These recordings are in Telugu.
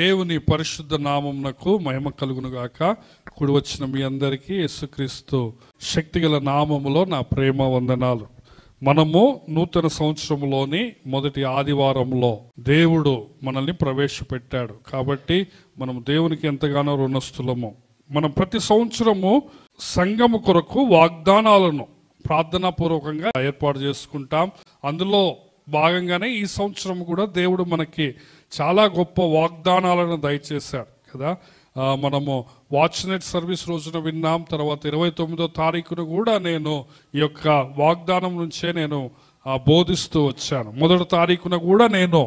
దేవుని పరిశుద్ధ నామమునకు మహిమ కలుగును గాక. కూడి వచ్చిన మీ అందరికీ యేసుక్రీస్తు శక్తిగల నామములో నా ప్రేమ వందనాలు. మనము నూతన సంవత్సరంలోని మొదటి ఆదివారంలో దేవుడు మనల్ని ప్రవేశపెట్టాడు కాబట్టి మనం దేవునికి ఎంతగానో రుణస్థులము. మనం ప్రతి సంవత్సరము సంఘము కొరకు వాగ్దానాలను ప్రార్థనాపూర్వకంగా ఏర్పాటు చేసుకుంటాం. అందులో భాగంగానే ఈ సంవత్సరం కూడా దేవుడు మనకి చాలా గొప్ప వాగ్దానాలను దయచేశాడు కదా. మనము వాచ్ నెట్ సర్వీస్ రోజున విన్నాం. తర్వాత 29వ తారీఖున కూడా నేను ఈ యొక్క వాగ్దానం నుంచే నేను బోధిస్తూ వచ్చాను. 1వ తారీఖున కూడా నేను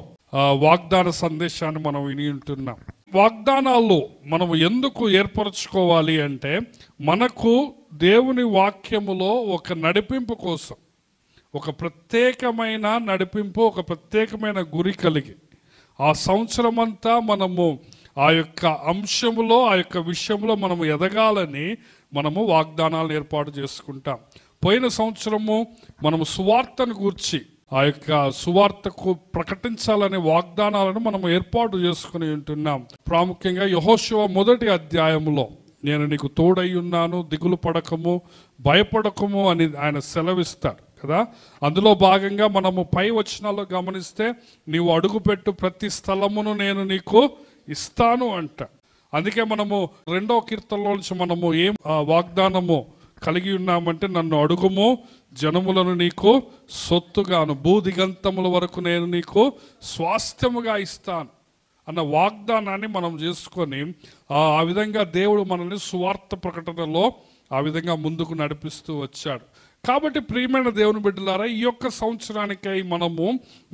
వాగ్దాన సందేశాన్ని మనం విని ఉంటున్నాం. వాగ్దానాలు మనము ఎందుకు ఏర్పరచుకోవాలి అంటే మనకు దేవుని వాక్యములో ఒక నడిపింపు కోసం, ఒక ప్రత్యేకమైన నడిపింపు, ఒక ప్రత్యేకమైన గురి కలిగి ఆ సంవత్సరం అంతా మనము ఆ యొక్క అంశములో, ఆ యొక్క విషయంలో మనము ఎదగాలని మనము వాగ్దానాలు ఏర్పాటు చేసుకుంటాం. పోయిన సంవత్సరము మనము సువార్తను గూర్చి ఆ యొక్క సువార్తకు ప్రకటించాలనే వాగ్దానాలను మనం ఏర్పాటు చేసుకుని ఉంటున్నాం. ప్రాముఖ్యంగా యెహోషువ 1వ అధ్యాయములో నేను నీకు తోడై ఉన్నాను, దిగులు పడకము, భయపడకము అని ఆయన సెలవిస్తాడు కదా. అందులో భాగంగా మనము పై వచనాల్లో గమనిస్తే నీవు అడుగుపెట్టు ప్రతి స్థలమును నేను నీకు ఇస్తాను అంట. అందుకే మనము 2వ కీర్తనలో నుంచి మనము ఏం వాగ్దానము కలిగి ఉన్నామంటే, నన్ను అడుగుము జనములను నీకు సొత్తుగాను, భూదిగంతముల వరకు నేను నీకు స్వాస్థ్యముగా ఇస్తాను అన్న వాగ్దానాన్ని మనం చేసుకొని ఆ విధంగా దేవుడు మనల్ని సువార్త ప్రకటనలో ఆ విధంగా ముందుకు నడిపిస్తూ వచ్చాడు. కాబట్టి ప్రియమైన దేవుని బిడ్డలారా, ఈ యొక్క సంవత్సరానికై మనము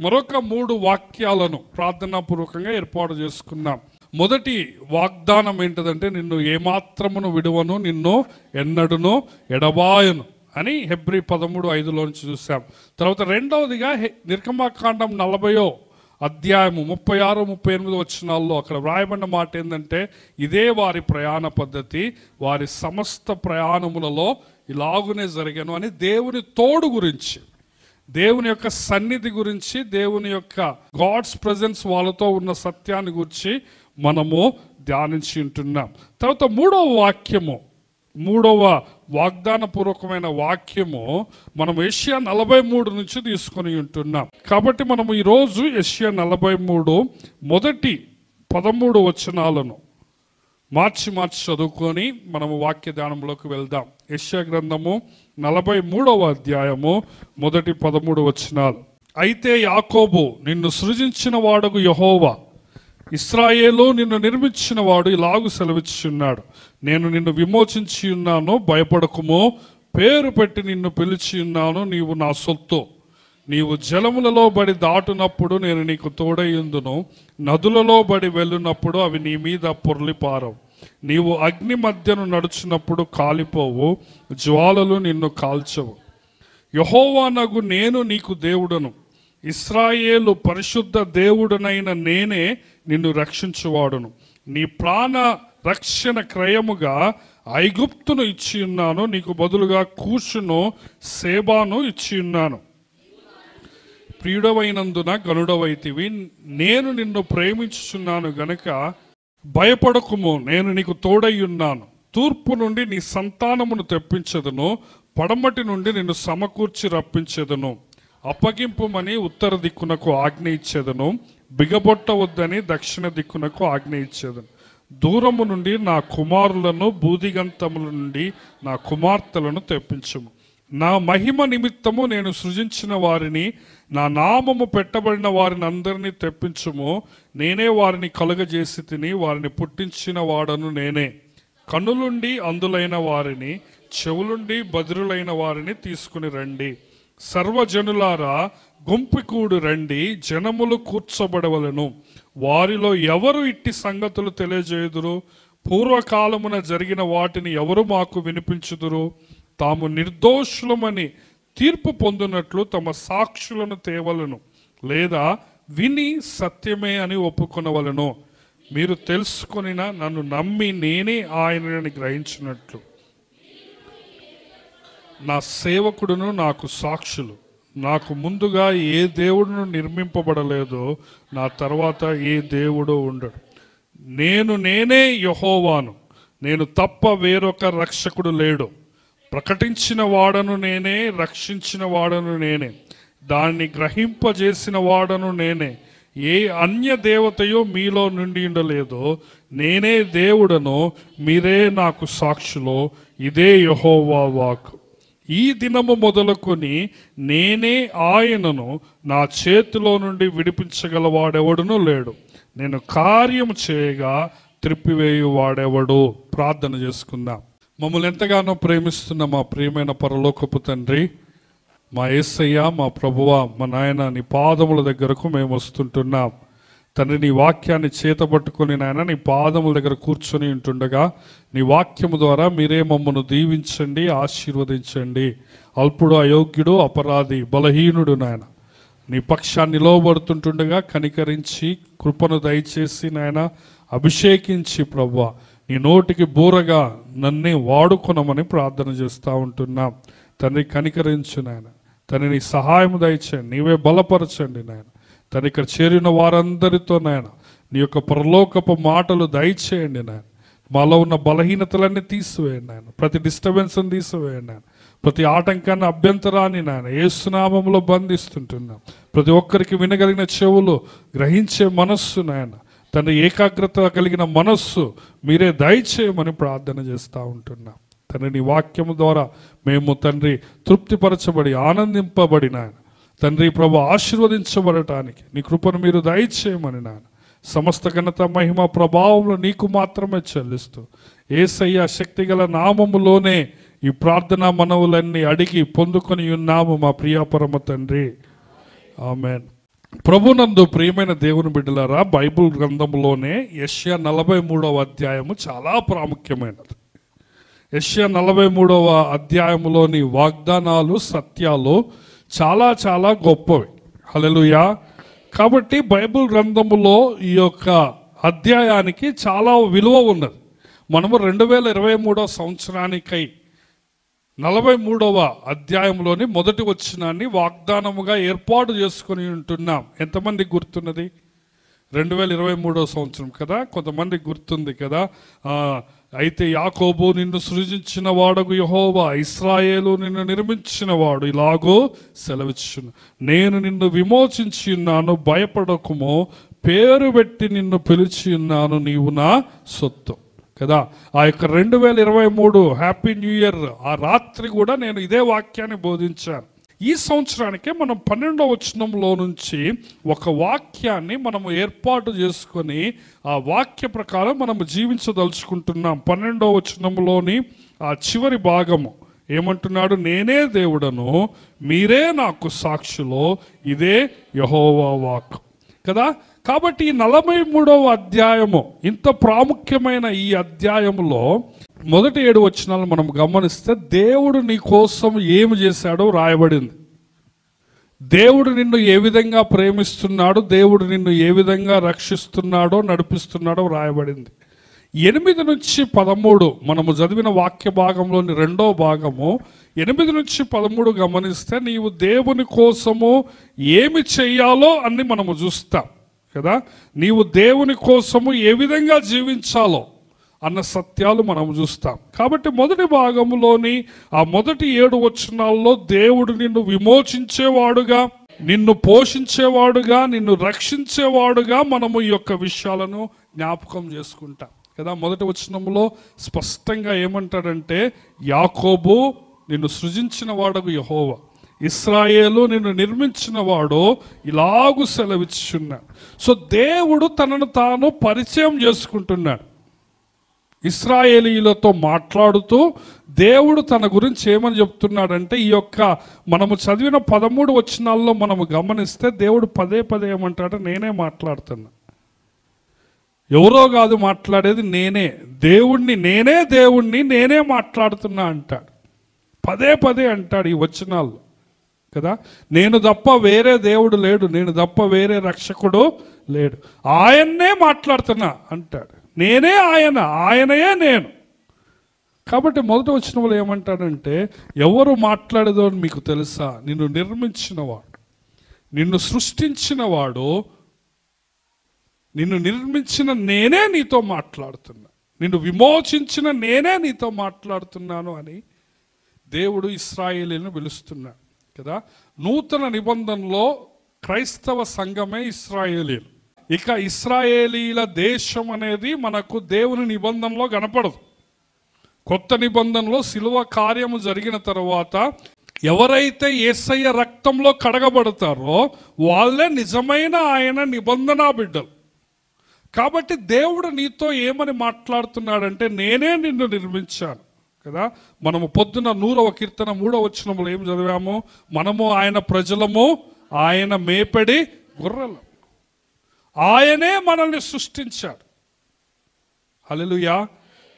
మరొక 3 వాక్యాలను ప్రార్థనాపూర్వకంగా ఏర్పాటు చేసుకున్నాం. మొదటి వాగ్దానం ఏంటంటే, నిన్ను ఏమాత్రమును విడువను, నిన్ను ఎన్నడును ఎడబాయను అని హెబ్రీ 13:5లో నుంచి చూసాం. తర్వాత రెండవదిగా నిర్గమకాండం 40వ అధ్యాయము 36, 38 వచనాల్లో అక్కడ వ్రాయబడిన మాట ఏంటంటే, ఇదే వారి ప్రయాణ పద్ధతి, వారి సమస్త ప్రయాణములలో ఇలాగునే జరిగాను అని దేవుని తోడు గురించి, దేవుని యొక్క సన్నిధి గురించి, దేవుని యొక్క గాడ్స్ ప్రెజెన్స్ వాళ్ళతో ఉన్న సత్యాన్ని గురించి మనము ధ్యానించి ఉంటున్నాం. తర్వాత 3వ వాక్యము, 3వ వాగ్దాన పూర్వకమైన వాక్యము మనం యెషయా 43 నుంచి తీసుకొని ఉంటున్నాం. కాబట్టి మనము ఈరోజు యెషయా 43 మొదటి 13 వచనాలను మార్చి చదువుకొని మనము వాక్య ధ్యానంలోకి వెళ్దాం. యెషయా గ్రంథము 43వ అధ్యాయము మొదటి 13 వచనాలు. అయితే యాకోబు, నిన్ను సృజించిన వాడగు యెహోవా, ఇశ్రాయేలు నిన్ను నిర్మించిన వాడు ఇలాగు సెలవిచ్చున్నాడు, నేను నిన్ను విమోచించి ఉన్నాను, భయపడకుము, పేరు పెట్టి నిన్ను పిలిచి ఉన్నాను, నీవు నా సొత్తు. నీవు జలములలో బడి దాటునప్పుడు నేను నీకు తోడయ్యుందును, నదులలో బడి వెళ్ళునప్పుడు అవి నీ మీద పొర్లిపారవు. నీవు అగ్ని మధ్యను నడుచున్నప్పుడు కాలిపోవు, జ్వాలలు నిన్ను కాల్చవు. యెహోవానగు నేను నీకు దేవుడను, ఇశ్రాయేలు పరిశుద్ధ దేవుడనైన నేనే నిన్ను రక్షించువాడును. నీ ప్రాణ రక్షణ క్రయముగా ఐగుప్తును ఇచ్చి ఉన్నాను, నీకు బదులుగా కూషును సేబాను ఇచ్చి ఉన్నాను. ప్రియుడవైనందున గనుడవైతివి, నేను నిన్ను ప్రేమించుచున్నాను గనుక భయపడకుము, నేను నీకు తోడై ఉన్నాను. తూర్పు నుండి నీ సంతానమును తెప్పించెదను, పడమటి నుండి నిన్ను సమకూర్చి రప్పించెదను. అప్పగింపుమని ఉత్తర దిక్కునకు ఆజ్ఞ ఇచ్చేదను, బిగబొట్టవద్దని దక్షిణ దిక్కునకు ఆజ్ఞ ఇచ్చేదను. దూరము నుండి నా కుమారులను, భూదిగంతముల నుండి నా కుమార్తెలను తెప్పించుము. నా మహిమ నిమిత్తము నేను సృజించిన వారిని, నా నామము పెట్టబడిన వారిని అందరినీ తెప్పించుము. నేనే వారిని కలుగజేసి తిని, వారిని పుట్టించిన వాడను నేనే. కన్నులుండి అందులైన వారిని, చెవులుండి బదిరులైన వారిని తీసుకుని రండి. సర్వజనులారా గుంపుకూడు రండి, జనములు కూర్చోబడవలను. వారిలో ఎవరు ఇట్టి సంగతులు తెలియజేయుదురు? పూర్వకాలమున జరిగిన వాటిని ఎవరు మాకు వినిపించుదురు? తాము నిర్దోషులమని తీర్పు పొందినట్లు తమ సాక్షులను తేవలను, లేదా విని సత్యమే అని ఒప్పుకొనవలను. మీరు తెలుసుకొనిన నన్ను నమ్మి నేనే ఆయనని గ్రహించినట్లు నా సేవకుడును నాకు సాక్షులు. నాకు ముందుగా ఏ దేవుడును నిర్మింపబడలేదో నా తర్వాత ఏ దేవుడు ఉండడు. నేనే యెహోవాను, నేను తప్ప వేరొక రక్షకుడు లేడు. ప్రకటించిన వాడను నేనే, రక్షించిన వాడను నేనే, దాన్ని గ్రహింపజేసిన వాడను నేనే. ఏ అన్య దేవతయో మీలో నుండి ఉండలేదో, నేనే దేవుడను, మీరే నాకు సాక్షులో. ఇదే యెహోవా వాక్కు. ఈ దినము మొదలుకొని నేనే ఆయనను, నా చేతిలో నుండి విడిపించగలవాడెవడునూ లేడు. నేను కార్యము చేయగా త్రిప్పివేయువాడెవడు. ప్రార్థన చేసుకుందాం. మమ్మల్ని ఎంతగానో ప్రేమిస్తున్న మా ప్రియమైన పరలోకపు తండ్రి, మా యేసయ్య, మా ప్రభువా, మా నాయన, నీ పాదముల దగ్గరకు మేము వస్తుంటున్నాం తండ్రి. నీ వాక్యాన్ని చేతబట్టుకొని నాయన నీ పాదముల దగ్గర కూర్చొని ఉంటుండగా నీ వాక్యము ద్వారా మీరే మమ్మను దీవించండి, ఆశీర్వదించండి. అల్పుడు, అయోగ్యుడు, అపరాధి, బలహీనుడు నాయన నీ పక్షాన్ని నిలవబడుతుంటుండగా కనికరించి కృపను దయచేసి నాయన అభిషేకించి ప్రభువా నీ నోటికి బూరగా నన్నే వాడుకొనమని ప్రార్థన చేస్తూ ఉంటున్నాం తండ్రి. కనికరించు నాయన తండ్రి, నీ సహాయం దయచేయండి, నీవే బలపరచండి నాయన తండ్రి. ఇక్కడ చేరిన వారందరితో నాయన నీ యొక్క పరలోకపు మాటలు దయచేయండి నాయన. మాలో ఉన్న బలహీనతలన్నీ తీసివేయండి నాయన, ప్రతి డిస్టర్బెన్స్ని తీసివేయండి నాయన, ప్రతి ఆటంకాన్ని, అభ్యంతరాన్ని నాయన యేసునామములో బంధిస్తుంటున్నాం. ప్రతి ఒక్కరికి వినగలిగిన చెవులు, గ్రహించే మనస్సు నాయన తండ్రి, ఏకాగ్రత కలిగిన మనస్సు మీరే దయచేయమని ప్రార్థన చేస్తూ ఉంటున్నాం తండ్రి. నీ వాక్యము ద్వారా మేము తండ్రి తృప్తిపరచబడి ఆనందింపబడి నాయన తండ్రి ప్రభు ఆశీర్వదించబడటానికి నీ కృపను మీరు దయచేయమని నాయన సమస్త ఘనత, మహిమ, ప్రభావములు నీకు మాత్రమే చెల్లిస్తూ యేసయ్య శక్తిగల నామములోనే ఈ ప్రార్థనా మనవులన్నీ అడిగి పొందుకొని ఉన్నాము మా ప్రియపరమ తండ్రి, ఆమేన్. ప్రభునందు ప్రియమైన దేవుని బిడ్డలారా, బైబిల్ గ్రంథంలోనే యెషయా 43వ అధ్యాయము చాలా ప్రాముఖ్యమైనది. యెషయా 43వ అధ్యాయములోని వాగ్దానాలు, సత్యాలు చాలా చాలా గొప్పవి. హల్లెలూయా. కాబట్టి బైబిల్ గ్రంథములో ఈ యొక్క అధ్యాయానికి చాలా విలువ ఉన్నది. మనము 2023 సంవత్సరానికై 43వ అధ్యాయంలోని మొదటి వచనాన్ని వాగ్దానముగా ఏర్పాటు చేసుకొని ఉంటున్నాం. ఎంతమందికి గుర్తున్నది? 2023 సంవత్సరం కదా, కొంతమందికి గుర్తుంది కదా. అయితే యాకోబు నిన్ను సృజించిన వాడగు యెహోవా, ఇశ్రాయేలు నిన్ను నిర్మించిన వాడు ఇలాగో సెలవిచ్చును, నేను నిన్ను విమోచించి ఉన్నాను, భయపడకుమో, పేరు పెట్టి నిన్ను పిలిచి ఉన్నాను, నీవు నా సొత్తు కదా. ఆ యొక్క 2023 హ్యాపీ న్యూ ఇయర్ ఆ రాత్రి కూడా నేను ఇదే వాక్యాన్ని బోధించాను. ఈ సంవత్సరానికే మనం 12వ వచనంలో నుంచి ఒక వాక్యాన్ని మనము ఏర్పాటు చేసుకొని ఆ వాక్య ప్రకారం మనము జీవించదలుచుకుంటున్నాం. 12వ వచనంలోని ఆ చివరి భాగము ఏమంటున్నాడు? నేనే దేవుడను, మీరే నాకు సాక్షులో, ఇదే యెహోవా వాక్కు కదా. కాబట్టి ఈ 43వ అధ్యాయము ఇంత ప్రాముఖ్యమైన ఈ అధ్యాయములో మొదటి 7 వచనాలు మనం గమనిస్తే దేవుడు నీ కోసం ఏమి చేశాడో రాయబడింది. దేవుడు నిన్ను ఏ విధంగా ప్రేమిస్తున్నాడు, దేవుడు నిన్ను ఏ విధంగా రక్షిస్తున్నాడో, నడిపిస్తున్నాడో రాయబడింది. 8 నుంచి 13 మనము చదివిన వాక్య భాగంలోని 2వ భాగము 8 నుంచి 13 గమనిస్తే నీవు దేవుని కోసము ఏమి చెయ్యాలో అన్ని మనము చూస్తాం కదా. నీవు దేవుని కోసము ఏ విధంగా జీవించాలో అన్న సత్యాలు మనం చూస్తాం. కాబట్టి మొదటి భాగంలోని ఆ మొదటి 7 వచనాల్లో దేవుడు నిన్ను విమోచించేవాడుగా, నిన్ను పోషించేవాడుగా, నిన్ను రక్షించేవాడుగా మనము ఈ యొక్క విషయాలను జ్ఞాపకం చేసుకుంటాం కదా. మొదటి వచనంలో స్పష్టంగా ఏమంటాడంటే, యాకోబు నిన్ను సృజించిన వాడగు యెహోవా, ఇశ్రాయేలు నిన్ను నిర్మించిన వాడు ఇలాగు సెలవిచ్చున్నాడు. సో దేవుడు తనను తాను పరిచయం చేసుకుంటున్నాడు. ఇశ్రాయేలీలతో మాట్లాడుతూ దేవుడు తన గురించి ఏమని చెప్తున్నాడంటే, ఈ యొక్క మనము చదివిన 13 వచనాల్లో మనము గమనిస్తే దేవుడు పదే పదే ఏమంటాడు? నేనే మాట్లాడుతున్నా. ఎవరో కాదు మాట్లాడేది, నేనే దేవుణ్ణి, నేనే మాట్లాడుతున్నా అంటాడు. పదే పదే అంటాడు ఈ వచనాల్లో కదా. నేను తప్ప వేరే దేవుడు లేడు, నేను తప్ప వేరే రక్షకుడు లేడు, ఆయన్నే మాట్లాడుతున్నా అంటాడు. నేనే ఆయన, ఆయనయే నేను. కాబట్టి మొదటి వచనంలో ఏమంటాడంటే, ఎవరు మాట్లాడేదో మీకు తెలుసా? నిన్ను నిర్మించిన వాడు, నిన్ను సృష్టించిన వాడు నిన్ను నిర్మించిన నేనే నీతో మాట్లాడుతున్నా, నిన్ను విమోచించిన నేనే నీతో మాట్లాడుతున్నాను అని దేవుడు ఇశ్రాయేలీలను పిలుస్తున్నాడు కదా. నూతన నిబంధనలో క్రైస్తవ సంఘమే ఇశ్రాయేలీలు. ఇక ఇశ్రాయేలీల దేశం అనేది మనకు దేవుని నిబంధనలో కనపడదు. కొత్త నిబంధనలో శిలువ కార్యము జరిగిన తర్వాత ఎవరైతే యేసయ్య రక్తంలో కడగబడతారో వాళ్ళే నిజమైన ఆయన నిబంధన బిడ్డలు. కాబట్టి దేవుడు నీతో ఏమని మాట్లాడుతున్నాడంటే, నేనే నిన్ను నిర్మించాను కదా. మనము పొద్దున 100వ కీర్తన 3వ వచనంలో ఏం చదివాము? మనము ఆయన ప్రజలము, ఆయన మేపడి గొర్రెలు. ఆయనే మనల్ని సృష్టించాడు. హల్లెలూయా.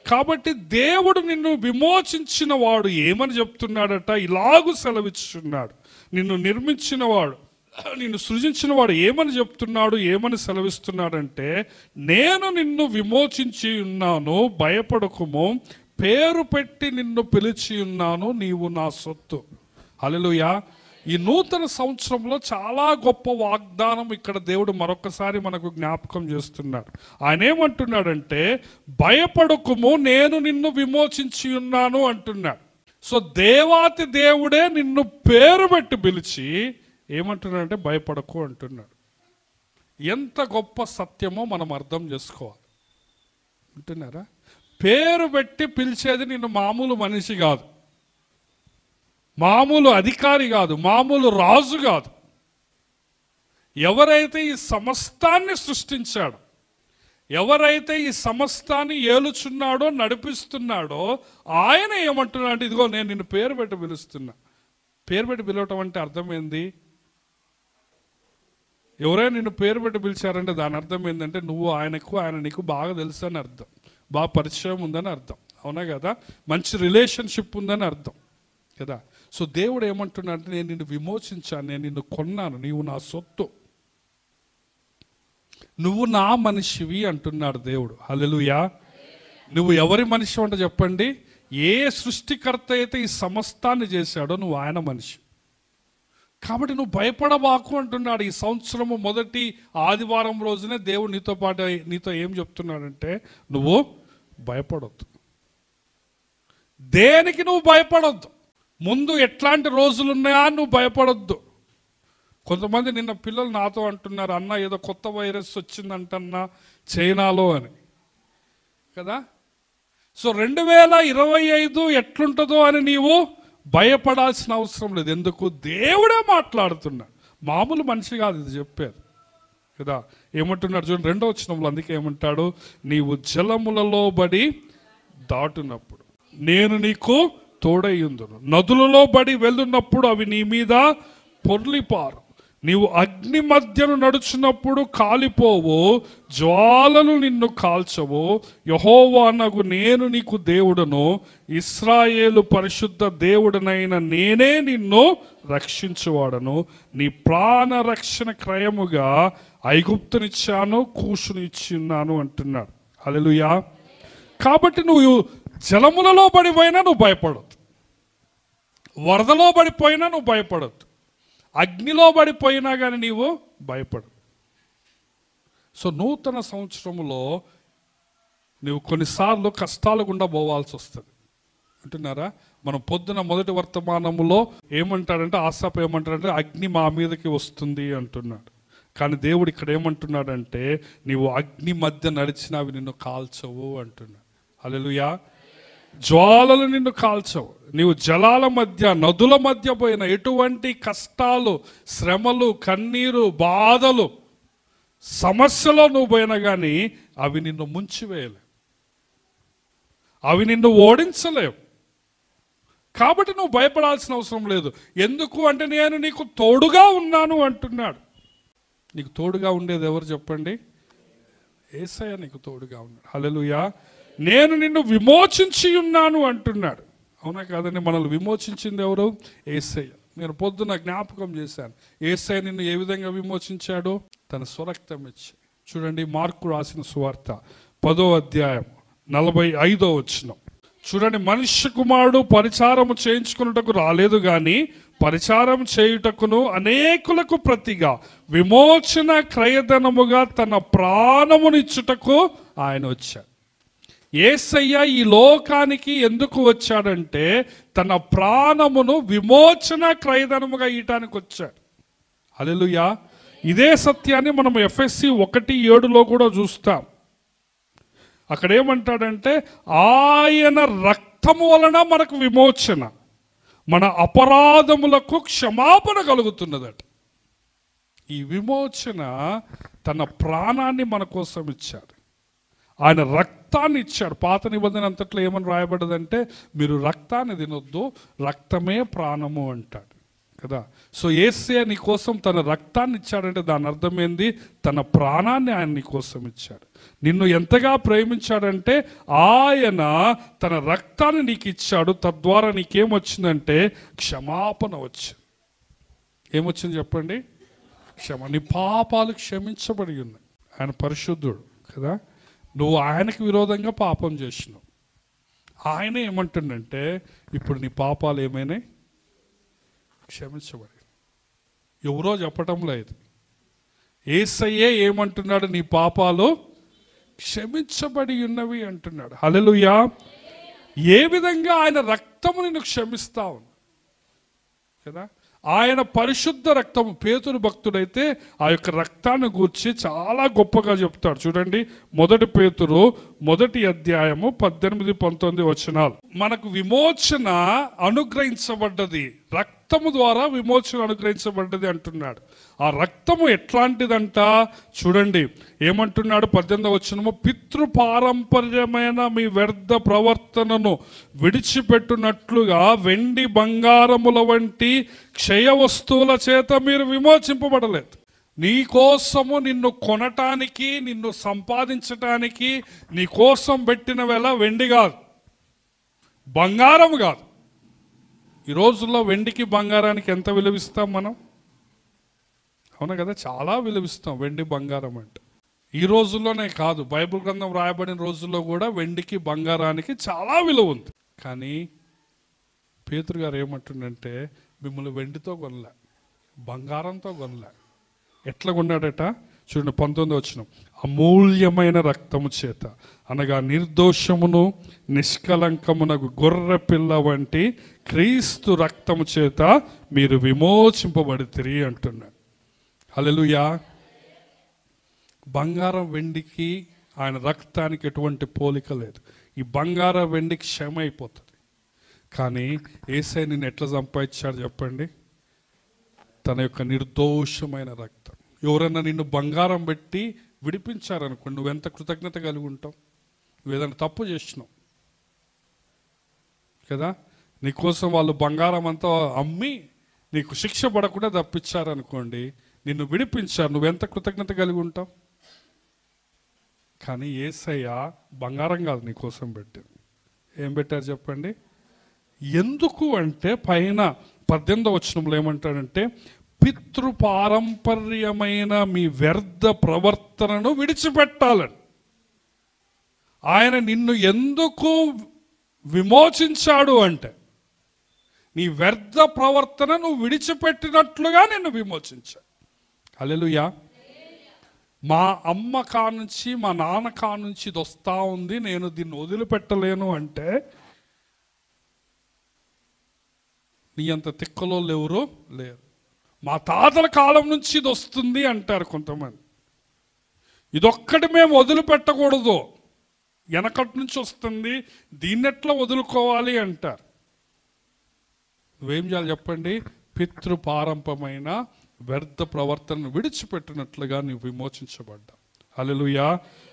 కాబట్టి దేవుడు నిన్ను విమోచించిన వాడు ఏమని చెప్తున్నాడట? ఇలాగూ సెలవిచ్చున్నాడు. నిన్ను నిర్మించిన వాడు, నిన్ను సృజించిన వాడు ఏమని చెప్తున్నాడు, ఏమని సెలవిస్తున్నాడంటే, నేను నిన్ను విమోచించి ఉన్నాను, భయపడకుము, పేరు పెట్టి నిన్ను పిలిచి ఉన్నాను, నీవు నా సొత్తు. హల్లెలూయా. ఈ నూతన సంవత్సరంలో చాలా గొప్ప వాగ్దానం ఇక్కడ దేవుడు మరొకసారి మనకు జ్ఞాపకం చేస్తున్నాడు. ఆయన ఏమంటున్నాడంటే, భయపడకుము, నేను నిన్ను విమోచించి ఉన్నాను అంటున్నాడు. సో దేవాతి దేవుడే నిన్ను పేరు పెట్టి పిలిచి ఏమంటున్నాడంటే, భయపడకు అంటున్నాడు. ఎంత గొప్ప సత్యమో మనం అర్థం చేసుకోవాలి. అంటున్నారా? పేరు పెట్టి పిలిచేది నిన్ను మామూలు మనిషి కాదు, మామూలు అధికారి కాదు, మామూలు రాజు కాదు. ఎవరైతే ఈ సమస్తాన్ని సృష్టించాడో, ఎవరైతే ఈ సమస్తాన్ని ఏలుచున్నాడో, నడిపిస్తున్నాడో, ఆయన ఏమంటున్నాడు? ఇదిగో నేను నిన్ను పేరు పెట్టి పిలుస్తున్నా. పేరు పెట్టి పిలవటం అంటే అర్థం ఏంది? ఎవరైనా నిన్ను పేరు పెట్టి పిలిచారంటే దాని అర్థం ఏంటంటే, నువ్వు ఆయన నీకు బాగా తెలుసు అని అర్థం, బాగా పరిచయం ఉందని అర్థం. అవునా కదా? మంచి రిలేషన్షిప్ ఉందని అర్థం కదా. సో దేవుడు ఏమంటున్నాడంటే, నేను నిన్ను విమోచించాను, నేను నిన్ను కొన్నాను, నీవు నా సొత్తు, నువ్వు నా మనిషివి అంటున్నాడు దేవుడు. హల్లెలూయా. నువ్వు ఎవరి మనిషి అంటే చెప్పండి? ఏ సృష్టికర్త అయితే ఈ సమస్తాన్ని చేశాడో నువ్వు ఆయన మనిషి. కాబట్టి నువ్వు భయపడబాకు అంటున్నాడు. ఈ సంవత్సరము మొదటి ఆదివారం రోజునే దేవుడు నీతో ఏం చెప్తున్నాడంటే, నువ్వు భయపడొద్దు. దేనికి నువ్వు భయపడొద్దు. ముందు ఎట్లాంటి రోజులు ఉన్నాయా నువ్వు భయపడొద్దు. కొంతమంది నిన్న పిల్లలు నాతో అంటున్నారు, అన్న ఏదో కొత్త వైరస్ వచ్చిందంటన్నా చైనాలో అని కదా. సో 2025 ఎట్లుంటుందో అని నీవు భయపడాల్సిన అవసరం లేదు. ఎందుకు? దేవుడే మాట్లాడుతున్నాడు, మామూలు మనిషి కాదు ఇది చెప్పేది కదా. ఏమంటున్నాడు చూడండి 2వ వచనంలో. అందుకే ఏమంటాడు? నీవు జలములలో బడి దాటునప్పుడు నేను నీకు తోడయ్యుందును, నదులలో బడి వెళ్ళున్నప్పుడు అవి నీ మీద పొర్లిపారు, నీవు అగ్ని మధ్యను నడుచున్నప్పుడు కాలిపోవు, జ్వాలలు నిన్ను కాల్చవు. యెహోవానగు నేను నీకు దేవుడను, ఇశ్రాయేలు పరిశుద్ధ దేవుడనైన నేనే నిన్ను రక్షించువాడను, నీ ప్రాణ రక్షణ క్రయముగా ఐగుప్తునిచ్చాను, కూషునిచ్చున్నాను అంటున్నాడు. హల్లెలూయా. కాబట్టి నువ్వు జలములలో పడిపోయినా నువ్వు భయపడొద్దు, వరదలో పడిపోయినా నువ్వు భయపడొద్దు, అగ్నిలో పడిపోయినా కానీ నీవు భయపడు. సో నూతన సంవత్సరంలో నువ్వు కొన్నిసార్లు కష్టాలు గుండా పోవాల్సి వస్తుంది. అంటున్నారా? మనం పొద్దున మొదటి వర్తమానములో ఏమంటాడంటే, ఆసాపు ఏమంటాడంటే, అగ్ని మా మీదకి వస్తుంది అంటున్నాడు. కానీ దేవుడు ఇక్కడ ఏమంటున్నాడంటే, నీవు అగ్ని మధ్య నడిచినా అవి నిన్ను కాల్చవు అంటున్నాడు. హల్లెలూయా. జ్వాలలు నిన్ను కాల్చవు. నీవు జలాల మధ్య, నదుల మధ్య పోయిన ఎటువంటి కష్టాలు, శ్రమలు, కన్నీరు, బాధలు, సమస్యలో నువ్వు పోయినా కానీ అవి నిన్ను ముంచివేయలేవు, అవి నిన్ను ఓడించలేవు. కాబట్టి నువ్వు భయపడాల్సిన అవసరం లేదు. ఎందుకు అంటే నేను నీకు తోడుగా ఉన్నాను అంటున్నాడు. నీకు తోడుగా ఉండేది ఎవరు చెప్పండి? యేసయ్య నీకు తోడుగా ఉన్నాడు. హల్లెలూయా. నేను నిన్ను విమోచించి ఉన్నాను అంటున్నాడు. అవునా కాదండి? మనల్ని విమోచించింది ఎవరు? యేసయ్య. నేను పొద్దున జ్ఞాపకం చేశాను, యేసయ్య నిన్ను ఏ విధంగా విమోచించాడో? తన స్వరక్తం ఇచ్చి. చూడండి మార్కు రాసిన సువార్త 10వ అధ్యాయం 45వ వచనం చూడండి. మనుష్య కుమారుడు పరిచారము చేయించుకున్నటకు రాలేదు కానీ పరిచారం చేయుటకును అనేకులకు ప్రతిగా విమోచన క్రయధనముగా తన ప్రాణమునిచ్చుటకు ఆయన వచ్చాడు. యేసయ్య ఈ లోకానికి ఎందుకు వచ్చాడంటే తన ప్రాణమును విమోచన క్రయధనముగా ఇయటానికి వచ్చాడు. హల్లెలూయా. ఇదే సత్యాన్ని మనం ఎఫెసీ 1:7 కూడా చూస్తాం. అక్కడ ఏమంటాడంటే ఆయన రక్తము వలన మనకు విమోచన, మన అపరాధములకు క్షమాపణ కలుగుతున్నదట. ఈ విమోచన తన ప్రాణాన్ని మన కోసం ఇచ్చాడు. ఆయన రక్తాన్ని ఇచ్చాడు. పాత నిబంధన అంతట్లో ఏమని రాయబడ్డదంటే మీరు రక్తాన్ని తినొద్దు, రక్తమే ప్రాణము అంటాడు కదా. సో యేసయ్య నీ కోసం తన రక్తాన్ని ఇచ్చాడంటే దాని అర్థం ఏంది? తన ప్రాణాన్ని ఆయన నీ కోసం ఇచ్చాడు. నిన్ను ఎంతగా ప్రేమించాడంటే ఆయన తన రక్తాన్ని నీకు ఇచ్చాడు. తద్వారా నీకేమొచ్చిందంటే క్షమాపణ వచ్చింది. ఏమొచ్చింది చెప్పండి? నీ పాపాలు క్షమించబడి ఉన్నాయి. ఆయన పరిశుద్ధుడు కదా. నువ్వు ఆయనకు విరోధంగా పాపం చేసినావు. ఆయన ఏమంటుండంటే ఇప్పుడు నీ పాపాలు ఏమైనాయి? క్షమించబడి. ఎవరో చెప్పటం లేదు, యేసయ్యే ఏమంటున్నాడు? నీ పాపాలు క్షమించబడి ఉన్నవి అంటున్నాడు. హల్లెలూయా. ఏ విధంగా ఆయన రక్తము నిన్ను క్షమిస్తా ఉంది కదా. ఆయన పరిశుద్ధ రక్తము. పేతురు భక్తుడైతే ఆ యొక్క రక్తాన్ని గూర్చి చాలా గొప్పగా చెప్తాడు. చూడండి, 1 పేతురు 1 అధ్యాయము 18-19 వచనాలు. మనకు విమోచన అనుగ్రహించబడ్డది, రక్తము ద్వారా విమోచన అనుగ్రహించబడ్డది అంటున్నాడు. ఆ రక్తము ఎట్లాంటిదంట? చూడండి ఏమంటున్నాడు 18వ వచనము, పితృపారంపర్యమైన మీ వ్యర్థ ప్రవర్తనను విడిచిపెట్టునట్లుగా వెండి బంగారముల వంటి క్షయ వస్తువుల చేత మీరు విమోచింపబడలేదు. నీ కోసము నిన్ను కొనటానికి, నిన్ను సంపాదించటానికి నీ కోసం పెట్టిన వెల వెండి కాదు, బంగారం కాదు. ఈ రోజుల్లో వెండికి బంగారానికి ఎంత విలువిస్తాం మనం? అవునా కదా, చాలా విలువిస్తాం వెండి బంగారం అంటే. ఈ రోజుల్లోనే కాదు, బైబిల్ గ్రంథం రాయబడిన రోజుల్లో కూడా వెండికి బంగారానికి చాలా విలువ ఉంది. కానీ పేతురు గారు ఏమంటుండంటే మిమ్మల్ని వెండితో కొనలే, బంగారంతో కొనలే. ఎట్లా కొన్నాడట? చూడండి 19వ వచనం, అమూల్యమైన రక్తము చేత అనగా నిర్దోషమును నిష్కలంకమునకు గొర్రె పిల్ల వంటి క్రీస్తు రక్తము చేత మీరు విమోచింపబడితిరి అంటున్నాడు. హల్లెలూయా. బంగారం వెండికి ఆయన రక్తానికి ఎటువంటి పోలిక లేదు. ఈ బంగారం వెండికి క్షమ అయిపోతుంది. కానీ యేసయ్య నిన్ను ఎట్లా సంపాదించాడు చెప్పండి? తన యొక్క నిర్దోషమైన రక్తం. ఎవరన్నా నిన్ను బంగారం పెట్టి విడిపించారనుకోండి, నువ్వెంత కృతజ్ఞత కలిగి ఉంటావు? నువ్వు ఏదైనా తప్పు చేసినావు కదా, నీకోసం వాళ్ళు బంగారం అంతా అమ్మి నీకు శిక్ష పడకుండా తప్పించారనుకోండి, నిన్ను విడిపించారు, నువ్వెంత కృతజ్ఞత కలిగి ఉంటావు? కానీ యేసయ్య బంగారం కాదు నీకోసం పెట్టారు. ఏం పెట్టారు చెప్పండి? ఎందుకు అంటే పైన 18వ వచనంలో ఏమంటాడంటే పితృపారంపర్యమైన మీ వ్యర్థ ప్రవర్తనను విడిచిపెట్టాలని. ఆయన నిన్ను ఎందుకు విమోచించాడు అంటే నీ వ్యర్థ ప్రవర్తన నువ్వు విడిచిపెట్టినట్లుగా నిన్ను విమోచించాడు. హల్లెలూయా. మా అమ్మ కానుంచి మా నాన్న కానుంచి ఇది వస్తూ ఉంది, నేను దీన్ని వదిలిపెట్టలేను అంటే నీ అంత తిక్కలో ఎవరో లేరు. మా తాతల కాలం నుంచి ఇది వస్తుంది అంటారు కొంతమంది. ఇదొక్కటి మేము వదిలిపెట్టకూడదు, వెనకటి నుంచి వస్తుంది, దీన్నెట్లా వదులుకోవాలి అంటారు. నువ్వేం చేయాలి చెప్పండి? పితృపారంపమైన వ్యర్థ ప్రవర్తనను విడిచిపెట్టినట్లుగా నీవు విమోచించబడ్డా. హల్లెలూయా.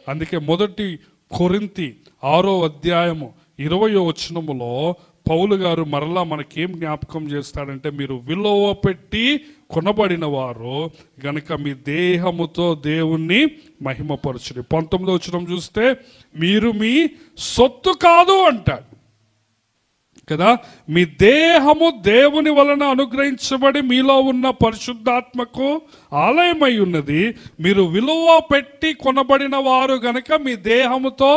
అందుకే 1 కొరింథీ 6వ అధ్యాయము 20వ వచనములో పౌలు గారు మరలా మనకేం జ్ఞాపకం చేస్తాడంటే మీరు విలువ పెట్టి కొనబడిన వారు గనుక మీ దేహముతో దేవుణ్ణి మహిమపరచుడి. 19వ వచనం చూస్తే మీరు మీ సొత్తు కాదు అంటాడు కదా. మీ దేహము దేవుని వలన అనుగ్రహించబడి మీలో ఉన్న పరిశుద్ధాత్మకు ఆలయమై ఉన్నది. మీరు విలువ పెట్టి కొనబడిన వారు గనక మీ దేహముతో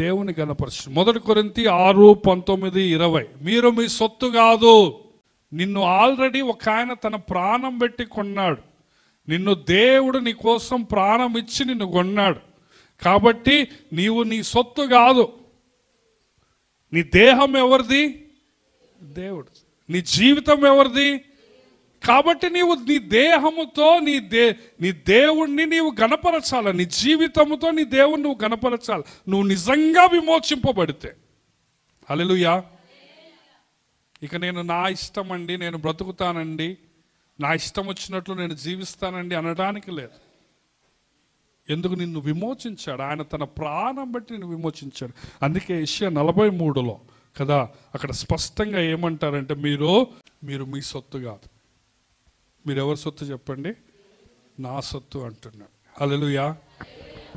దేవుని గణపరచు. 1 కొరింథీ 6:19-20 మీరు మీ సొత్తు కాదు. నిన్ను ఆల్రెడీ ఒక ఆయన తన ప్రాణం పెట్టి కొన్నాడు. నిన్ను దేవుడు నీ కోసం ప్రాణం ఇచ్చి నిన్ను కొన్నాడు. కాబట్టి నీవు నీ సొత్తు కాదు. నీ దేహం ఎవరిది? దేవుడు. నీ జీవితం ఎవరిది? కాబట్టి నీవు నీ దేహముతో నీ దేవుణ్ణి నీవు గణపరచాలి. నీ జీవితముతో నీ దేవుణ్ణి నువ్వు గణపరచాలి. నువ్వు నిజంగా విమోచింపబడితే. హల్లెలూయా. ఇక నేను నా ఇష్టం అండి, నేను బ్రతుకుతానండి, నా ఇష్టం వచ్చినట్లు నేను జీవిస్తానండి అనడానికి లేదు. ఎందుకు? నిన్ను విమోచించాడు ఆయన, తన ప్రాణం బట్టి నిన్ను విమోచించాడు. అందుకే యెషయా 43లో కదా అక్కడ స్పష్టంగా ఏమంటారంటే మీరు మీ సొత్తు కాదు. మీరు ఎవరి సొత్తు చెప్పండి? నా సొత్తు అంటున్నాడు. హల్లెలూయా.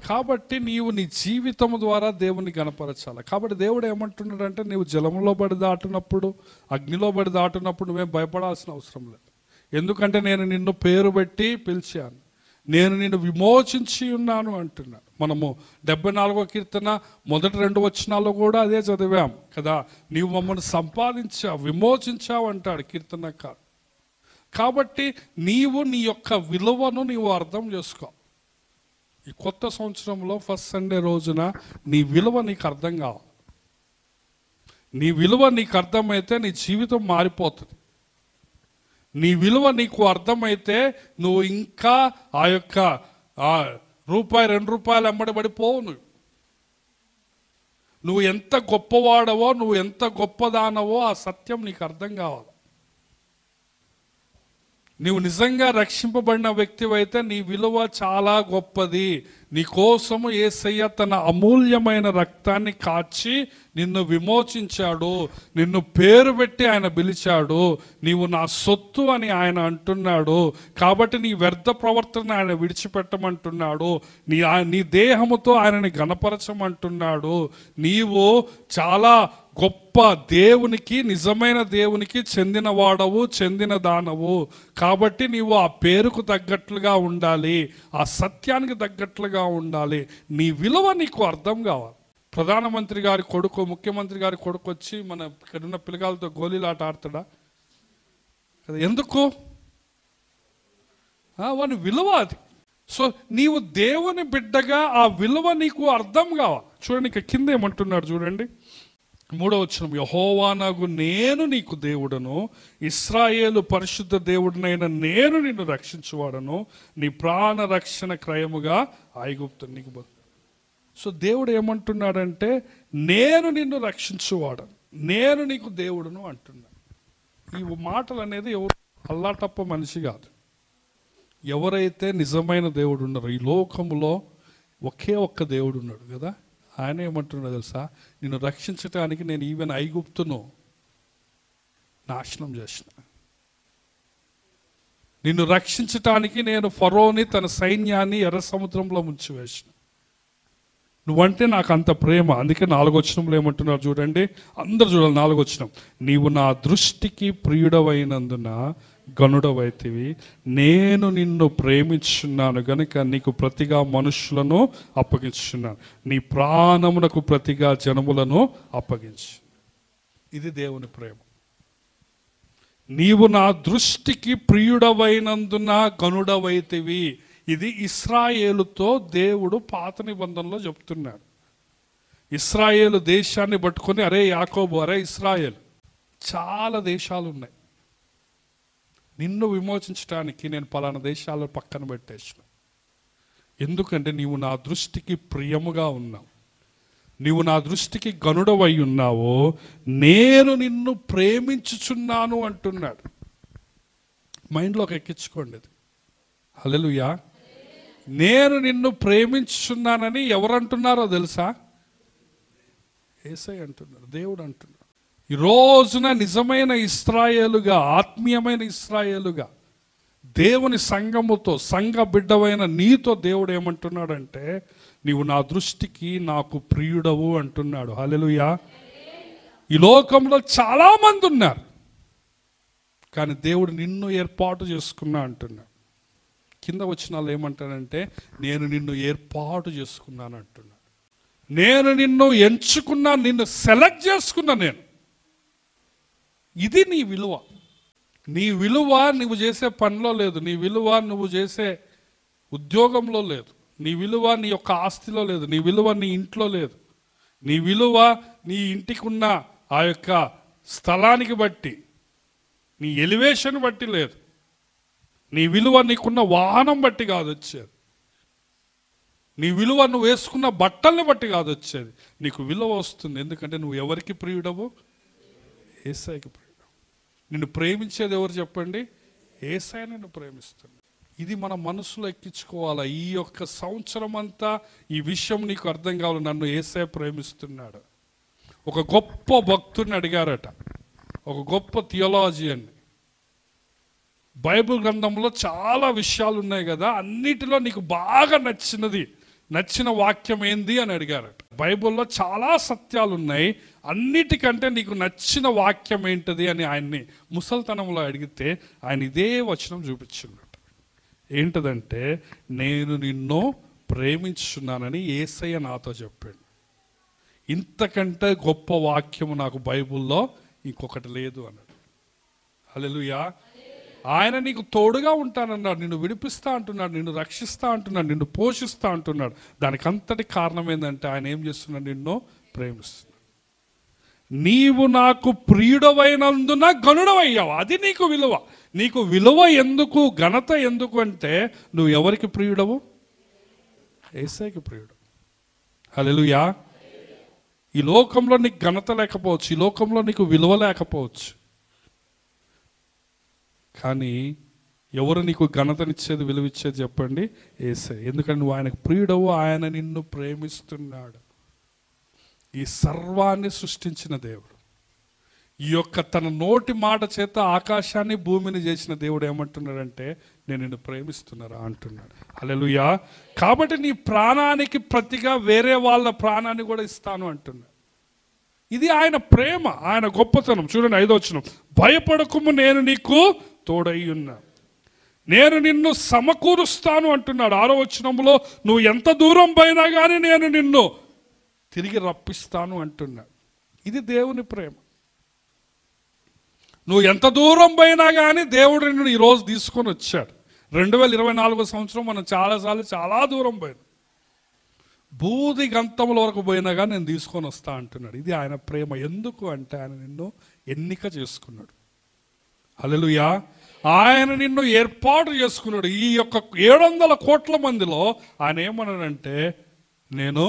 కాబట్టి నీవు నీ జీవితం ద్వారా దేవుని గణపరచాలి. కాబట్టి దేవుడు ఏమంటున్నాడంటే నీవు జలంలో పడి దాటినప్పుడు, అగ్నిలో పడి దాటినప్పుడు నువ్వేం భయపడాల్సిన అవసరం లేదు. ఎందుకంటే నేను నిన్ను పేరు పెట్టి పిలిచాను, నేను నిన్ను విమోచించి ఉన్నాను అంటున్నాడు. మనము 74వ కీర్తన మొదటి 2 వచనాల్లో కూడా అదే చదివాం కదా. నీవు మమ్మల్ని సంపాదించావు, విమోచించావు అంటాడు కీర్తనకారు. కాబట్టి నీవు నీ యొక్క విలువను నీవు అర్థం చేసుకో. ఈ కొత్త సంవత్సరంలో ఫస్ట్ సండే రోజున నీ విలువ నీకు అర్థం కావాలి. నీ విలువ నీకు అర్థమైతే నీ జీవితం మారిపోతుంది. నీ విలువ నీకు అర్థమైతే నువ్వు ఇంకా ఆ యొక్క రూపాయి 2 రూపాయలు అమ్మడి పడిపోవు. నువ్వు ఎంత గొప్పవాడవో, నువ్వు ఎంత గొప్పదానవో ఆ సత్యం నీకు అర్థం కావాలి. నీవు నిజంగా రక్షింపబడిన వ్యక్తివైతే నీ విలువ చాలా గొప్పది. నీ కోసము యేసయ్య తన అమూల్యమైన రక్తాన్ని కాచి నిన్ను విమోచించాడు, నిన్ను పేరు పెట్టి ఆయన పిలిచాడు. నీవు నా సొత్తు అని ఆయన అంటున్నాడు. కాబట్టి నీ వ్యర్థ ప్రవర్తన ఆయన విడిచిపెట్టమంటున్నాడు. నీ దేహముతో ఆయనని గణపరచమంటున్నాడు. నీవు చాలా గొప్ప దేవునికి, నిజమైన దేవునికి చెందిన వాడవు, చెందిన దానవు. కాబట్టి నీవు ఆ పేరుకు తగ్గట్లుగా ఉండాలి, ఆ సత్యానికి తగ్గట్లుగా ఉండాలి. నీ విలువ నీకు అర్థం కావాలి. ప్రధానమంత్రి గారి కొడుకు, ముఖ్యమంత్రి గారి కొడుకు వచ్చి మన ఇక్కడున్న పిల్లగాలతో గోళీలాట ఆడతాడా? ఎందుకు? వాని విలువ అది. సో నీవు దేవుని బిడ్డగా ఆ విలువ నీకు అర్థం కావాలి. చూడండి ఇక కింద ఏమంటున్నాడు చూడండి, 3వ వచనం. యెహోవానగు నేను నీకు దేవుడను, ఇశ్రాయేలు పరిశుద్ధ దేవుడినైన నేను నిన్ను రక్షించువాడను, నీ ప్రాణ రక్షణ క్రయముగా ఐగుప్తు నీకు. సో దేవుడు ఏమంటున్నాడంటే నేను నిన్ను రక్షించువాడను, నేను నీకు దేవుడును అంటున్నాడు. ఈ మాటలు అనేది ఎవరు అల్లాటప్ప మనిషి కాదు. ఎవరైతే నిజమైన దేవుడు ఉన్నారో, ఈ లోకంలో ఒకే ఒక్క దేవుడు ఉన్నాడు కదా, ఆయన ఏమంటున్నాడు తెలుసా? నిన్ను రక్షించటానికి నేను ఈవెన్ ఐగుప్తును నాశనం చేసిన, నిన్ను రక్షించటానికి నేను ఫరోని తన సైన్యాన్ని ఎర్ర సముద్రంలో ముంచివేసిన. నువ్వంటే నాకు అంత ప్రేమ. అందుకే 4వ వచనంలో ఏమంటున్నారు చూడండి, అందరు చూడాలి. 4వ వచనం. నీవు నా దృష్టికి ప్రియుడవైనందున గనుడవైతివి, నేను నిన్ను ప్రేమించున్నాను గనుక నీకు ప్రతిగా మనుషులను అప్పగించున్నాను, నీ ప్రాణమునకు ప్రతిగా జనములను అప్పగించు. ఇది దేవుని ప్రేమ. నీవు నా దృష్టికి ప్రియుడవైనందున గనుడవైతివి. ఇది ఇశ్రాయేలుతో దేవుడు పాత నిబంధనలో చెప్తున్నాడు. ఇశ్రాయేలు దేశాన్ని పట్టుకొని, అరే యాకోబు, అరే ఇశ్రాయేలు, చాలా దేశాలు ఉన్నాయి, నిన్ను విమోచించడానికి నేను పలానా దేశాలను పక్కన పెట్టేసిన. ఎందుకంటే నీవు నా దృష్టికి ప్రియముగా ఉన్నావు, నీవు నా దృష్టికి గనుడవై ఉన్నావో, నేను నిన్ను ప్రేమించుచున్నాను అంటున్నాడు. మైండ్లోకి ఎక్కించుకోండి ఇది. హల్లెలూయా. నేను నిన్ను ప్రేమించుచున్నానని ఎవరు అంటున్నారో తెలుసా? యేసయ్య అంటున్నాడు, దేవుడు అంటున్నాడు. ఈ రోజున నిజమైన ఇశ్రాయేలుగా, ఆత్మీయమైన ఇశ్రాయేలుగా, దేవుని సంఘముతో, సంఘ బిడ్డవైన నీతో దేవుడు ఏమంటున్నాడంటే నీవు నా దృష్టికి నాకు ప్రియుడవు అంటున్నాడు. హల్లెలూయా. ఈ లోకంలో చాలా మంది ఉన్నారు, కానీ దేవుడు నిన్ను ఏర్పాటు చేసుకున్నా అంటున్నాడు. కింద వచనాలు ఏమంటాడంటే నేను నిన్ను ఏర్పాటు చేసుకున్నాను అంటున్నాడు. నేను నిన్ను ఎంచుకున్నా, నిన్ను సెలెక్ట్ చేసుకున్నా నేను. ఇది నీ విలువ. నీ విలువ నువ్వు చేసే పనిలో లేదు, నీ విలువ నువ్వు చేసే ఉద్యోగంలో లేదు, నీ విలువ నీ యొక్క ఆస్తిలో లేదు, నీ విలువ నీ ఇంట్లో లేదు, నీ విలువ నీ ఇంటికి ఉన్న ఆ యొక్క స్థలానికి బట్టి, నీ ఎలివేషన్ బట్టి లేదు, నీ విలువ నీకున్న వాహనం బట్టి కాదు వచ్చేది, నీ విలువ నువ్వు వేసుకున్న బట్టల్ని బట్టి కాదు వచ్చేది. నీకు విలువ వస్తుంది ఎందుకంటే నువ్వు ఎవరికి ప్రియుడవు? యేసయ్యకి ప్రియుడు. నిన్ను ప్రేమించేది ఎవరు చెప్పండి? యేసయ్య నిన్ను ప్రేమిస్తుంది. ఇది మన మనసులో ఎక్కించుకోవాలా. ఈ యొక్క సంవత్సరం అంతా ఈ విషయం నీకు అర్థం కావాలి. నన్ను యేసయ్య ప్రేమిస్తున్నాడు. ఒక గొప్ప భక్తుడిని అడిగారట, ఒక గొప్ప థియాలజియన్. బైబిల్ గ్రంథంలో చాలా విషయాలు ఉన్నాయి కదా, అన్నిటిలో నీకు బాగా నచ్చిన వాక్యం ఏంది అని అడిగారట. బైబిల్లో చాలా సత్యాలు ఉన్నాయి, అన్నిటికంటే నీకు నచ్చిన వాక్యం ఏంటది అని ఆయన్ని ముసల్తనంలో అడిగితే ఆయన ఇదే వచనం చూపించున్నాడు. ఏంటదంటే, నేను నిన్ను ప్రేమించున్నానని యేసయ్య నాతో చెప్పాడు. ఇంతకంటే గొప్ప వాక్యము నాకు బైబిల్లో ఇంకొకటి లేదు అన్నాడు. హల్లెలూయా. ఆయన నీకు తోడుగా ఉంటానన్నాడు, నిన్ను విడిపిస్తా అంటున్నాడు, నిన్ను రక్షిస్తా అంటున్నాడు, నిన్ను పోషిస్తా అంటున్నాడు. దానికి అంతటి కారణం ఏంటంటే ఆయన ఏం చేస్తున్నాడు? నిన్ను ప్రేమిస్తున్నాడు. నీవు నాకు ప్రియుడవైనందున గనుడవయ్యావు. అది నీకు విలువ. నీకు విలువ ఎందుకు, ఘనత ఎందుకు అంటే నువ్వు ఎవరికి ప్రియుడవు? యేసయ్యకి ప్రియుడు. హల్లెలూయా. ఈ లోకంలో నీకు ఘనత లేకపోవచ్చు, ఈ లోకంలో నీకు విలువ లేకపోవచ్చు, కానీ ఎవరు నీకు ఘనతనిచ్చేది, విలువిచ్చేది చెప్పండి? యేసయ్య. ఎందుకంటే నువ్వు ఆయనకు ప్రియుడవు, ఆయన నిన్ను ప్రేమిస్తున్నాడు. ఈ సర్వాన్ని సృష్టించిన దేవుడు, ఈ యొక్క తన నోటి మాట చేత ఆకాశాన్ని భూమిని చేసిన దేవుడు ఏమంటున్నాడంటే, నేను నిన్ను ప్రేమిస్తున్నారా అంటున్నాడు. హల్లెలూయా. కాబట్టి నీ ప్రాణానికి ప్రతిగా వేరే వాళ్ళ ప్రాణాన్ని కూడా ఇస్తాను అంటున్నాడు. ఇది ఆయన ప్రేమ, ఆయన గొప్పతనం. చూడండి 5వ వచనం, భయపడకుము, నేను నీకు తోడై ఉన్నా, నేను నిన్ను సమకూరుస్తాను అంటున్నాడు. 6వ వచనంలో, నువ్వు ఎంత దూరం పోయినా కానీ నేను నిన్ను తిరిగి రప్పిస్తాను అంటున్నాడు. ఇది దేవుని ప్రేమ. నువ్వు ఎంత దూరం పోయినా కానీ దేవుడు నిన్ను ఈరోజు తీసుకొని వచ్చాడు. 2024 సంవత్సరం మనం చాలాసార్లు చాలా దూరం పోయాం, బూది గంతముల వరకు పోయినా కానీ నేను తీసుకొని వస్తా అంటున్నాడు. ఇది ఆయన ప్రేమ. ఎందుకు అంటే ఆయన నిన్ను ఎన్నిక చేసుకున్నాడు. హల్లెలూయా. ఆయన నిన్ను ఏర్పాటు చేసుకున్నాడు. ఈ యొక్క 700 కోట్ల మందిలో ఆయన ఏమన్నాడంటే, నేను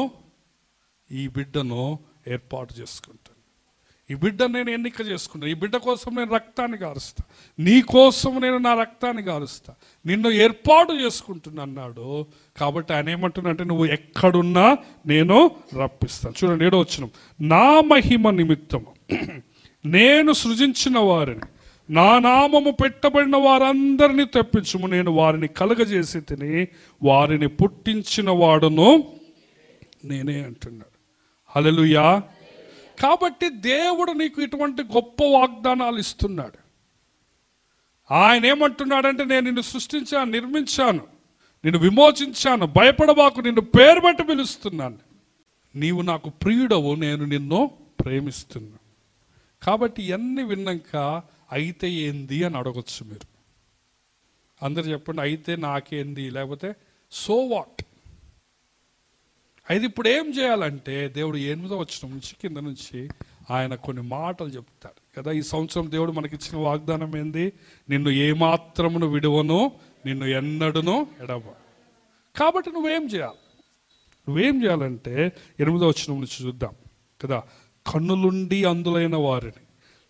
ఈ బిడ్డను ఏర్పాటు చేసుకుంటాను, ఈ బిడ్డను నేను ఎన్నిక చేసుకుంటాను, ఈ బిడ్డ కోసం నేను రక్తాన్ని కారుస్తా, నీ కోసం నేను నా రక్తాన్ని కారుస్తా, నిన్ను ఏర్పాటు చేసుకుంటున్నా అన్నాడు. కాబట్టి ఆయన ఏమంటున్నాడంటే, నువ్వు ఎక్కడున్నా నేను రప్పిస్తాను. చూడండి 7వ వచనం, నా మహిమ నిమిత్తము నేను సృజించిన వారిని, నా నామము పెట్టబడిన వారందరినీ తెప్పించుము, నేను వారిని కలుగజేసి తిని వారిని పుట్టించిన వాడును నేనే అంటున్నాడు. హల్లెలూయా. కాబట్టి దేవుడు నీకు ఇటువంటి గొప్ప వాగ్దానాలు ఇస్తున్నాడు. ఆయన ఏమంటున్నాడంటే, నేను నిన్ను సృష్టించాను, నిర్మించాను, నిన్ను విమోచించాను, భయపడబాకు, నిన్ను పేరు బట్టి పిలుస్తున్నాను, నీవు నాకు ప్రియుడవు, నేను నిన్ను ప్రేమిస్తున్నా. కాబట్టి ఇవన్నీ విన్నాక అయితే ఏంది అని అడగొచ్చు మీరు. అందరు చెప్పండి, అయితే నాకేంది, లేకపోతే సో వాట్. అయితే ఇప్పుడు ఏం చేయాలంటే, దేవుడు 8వ వచనం నుంచి కింద నుంచి ఆయన కొన్ని మాటలు చెప్తాడు కదా. ఈ సంవత్సరం దేవుడు మనకిచ్చిన వాగ్దానం ఏంది? నిన్ను ఏమాత్రమును విడువను, నిన్ను ఎన్నడును ఎడవ. కాబట్టి నువ్వేం చేయాలంటే 8వ వచనం నుంచి చూద్దాం కదా. కన్నులుండి అందులైన వారిని,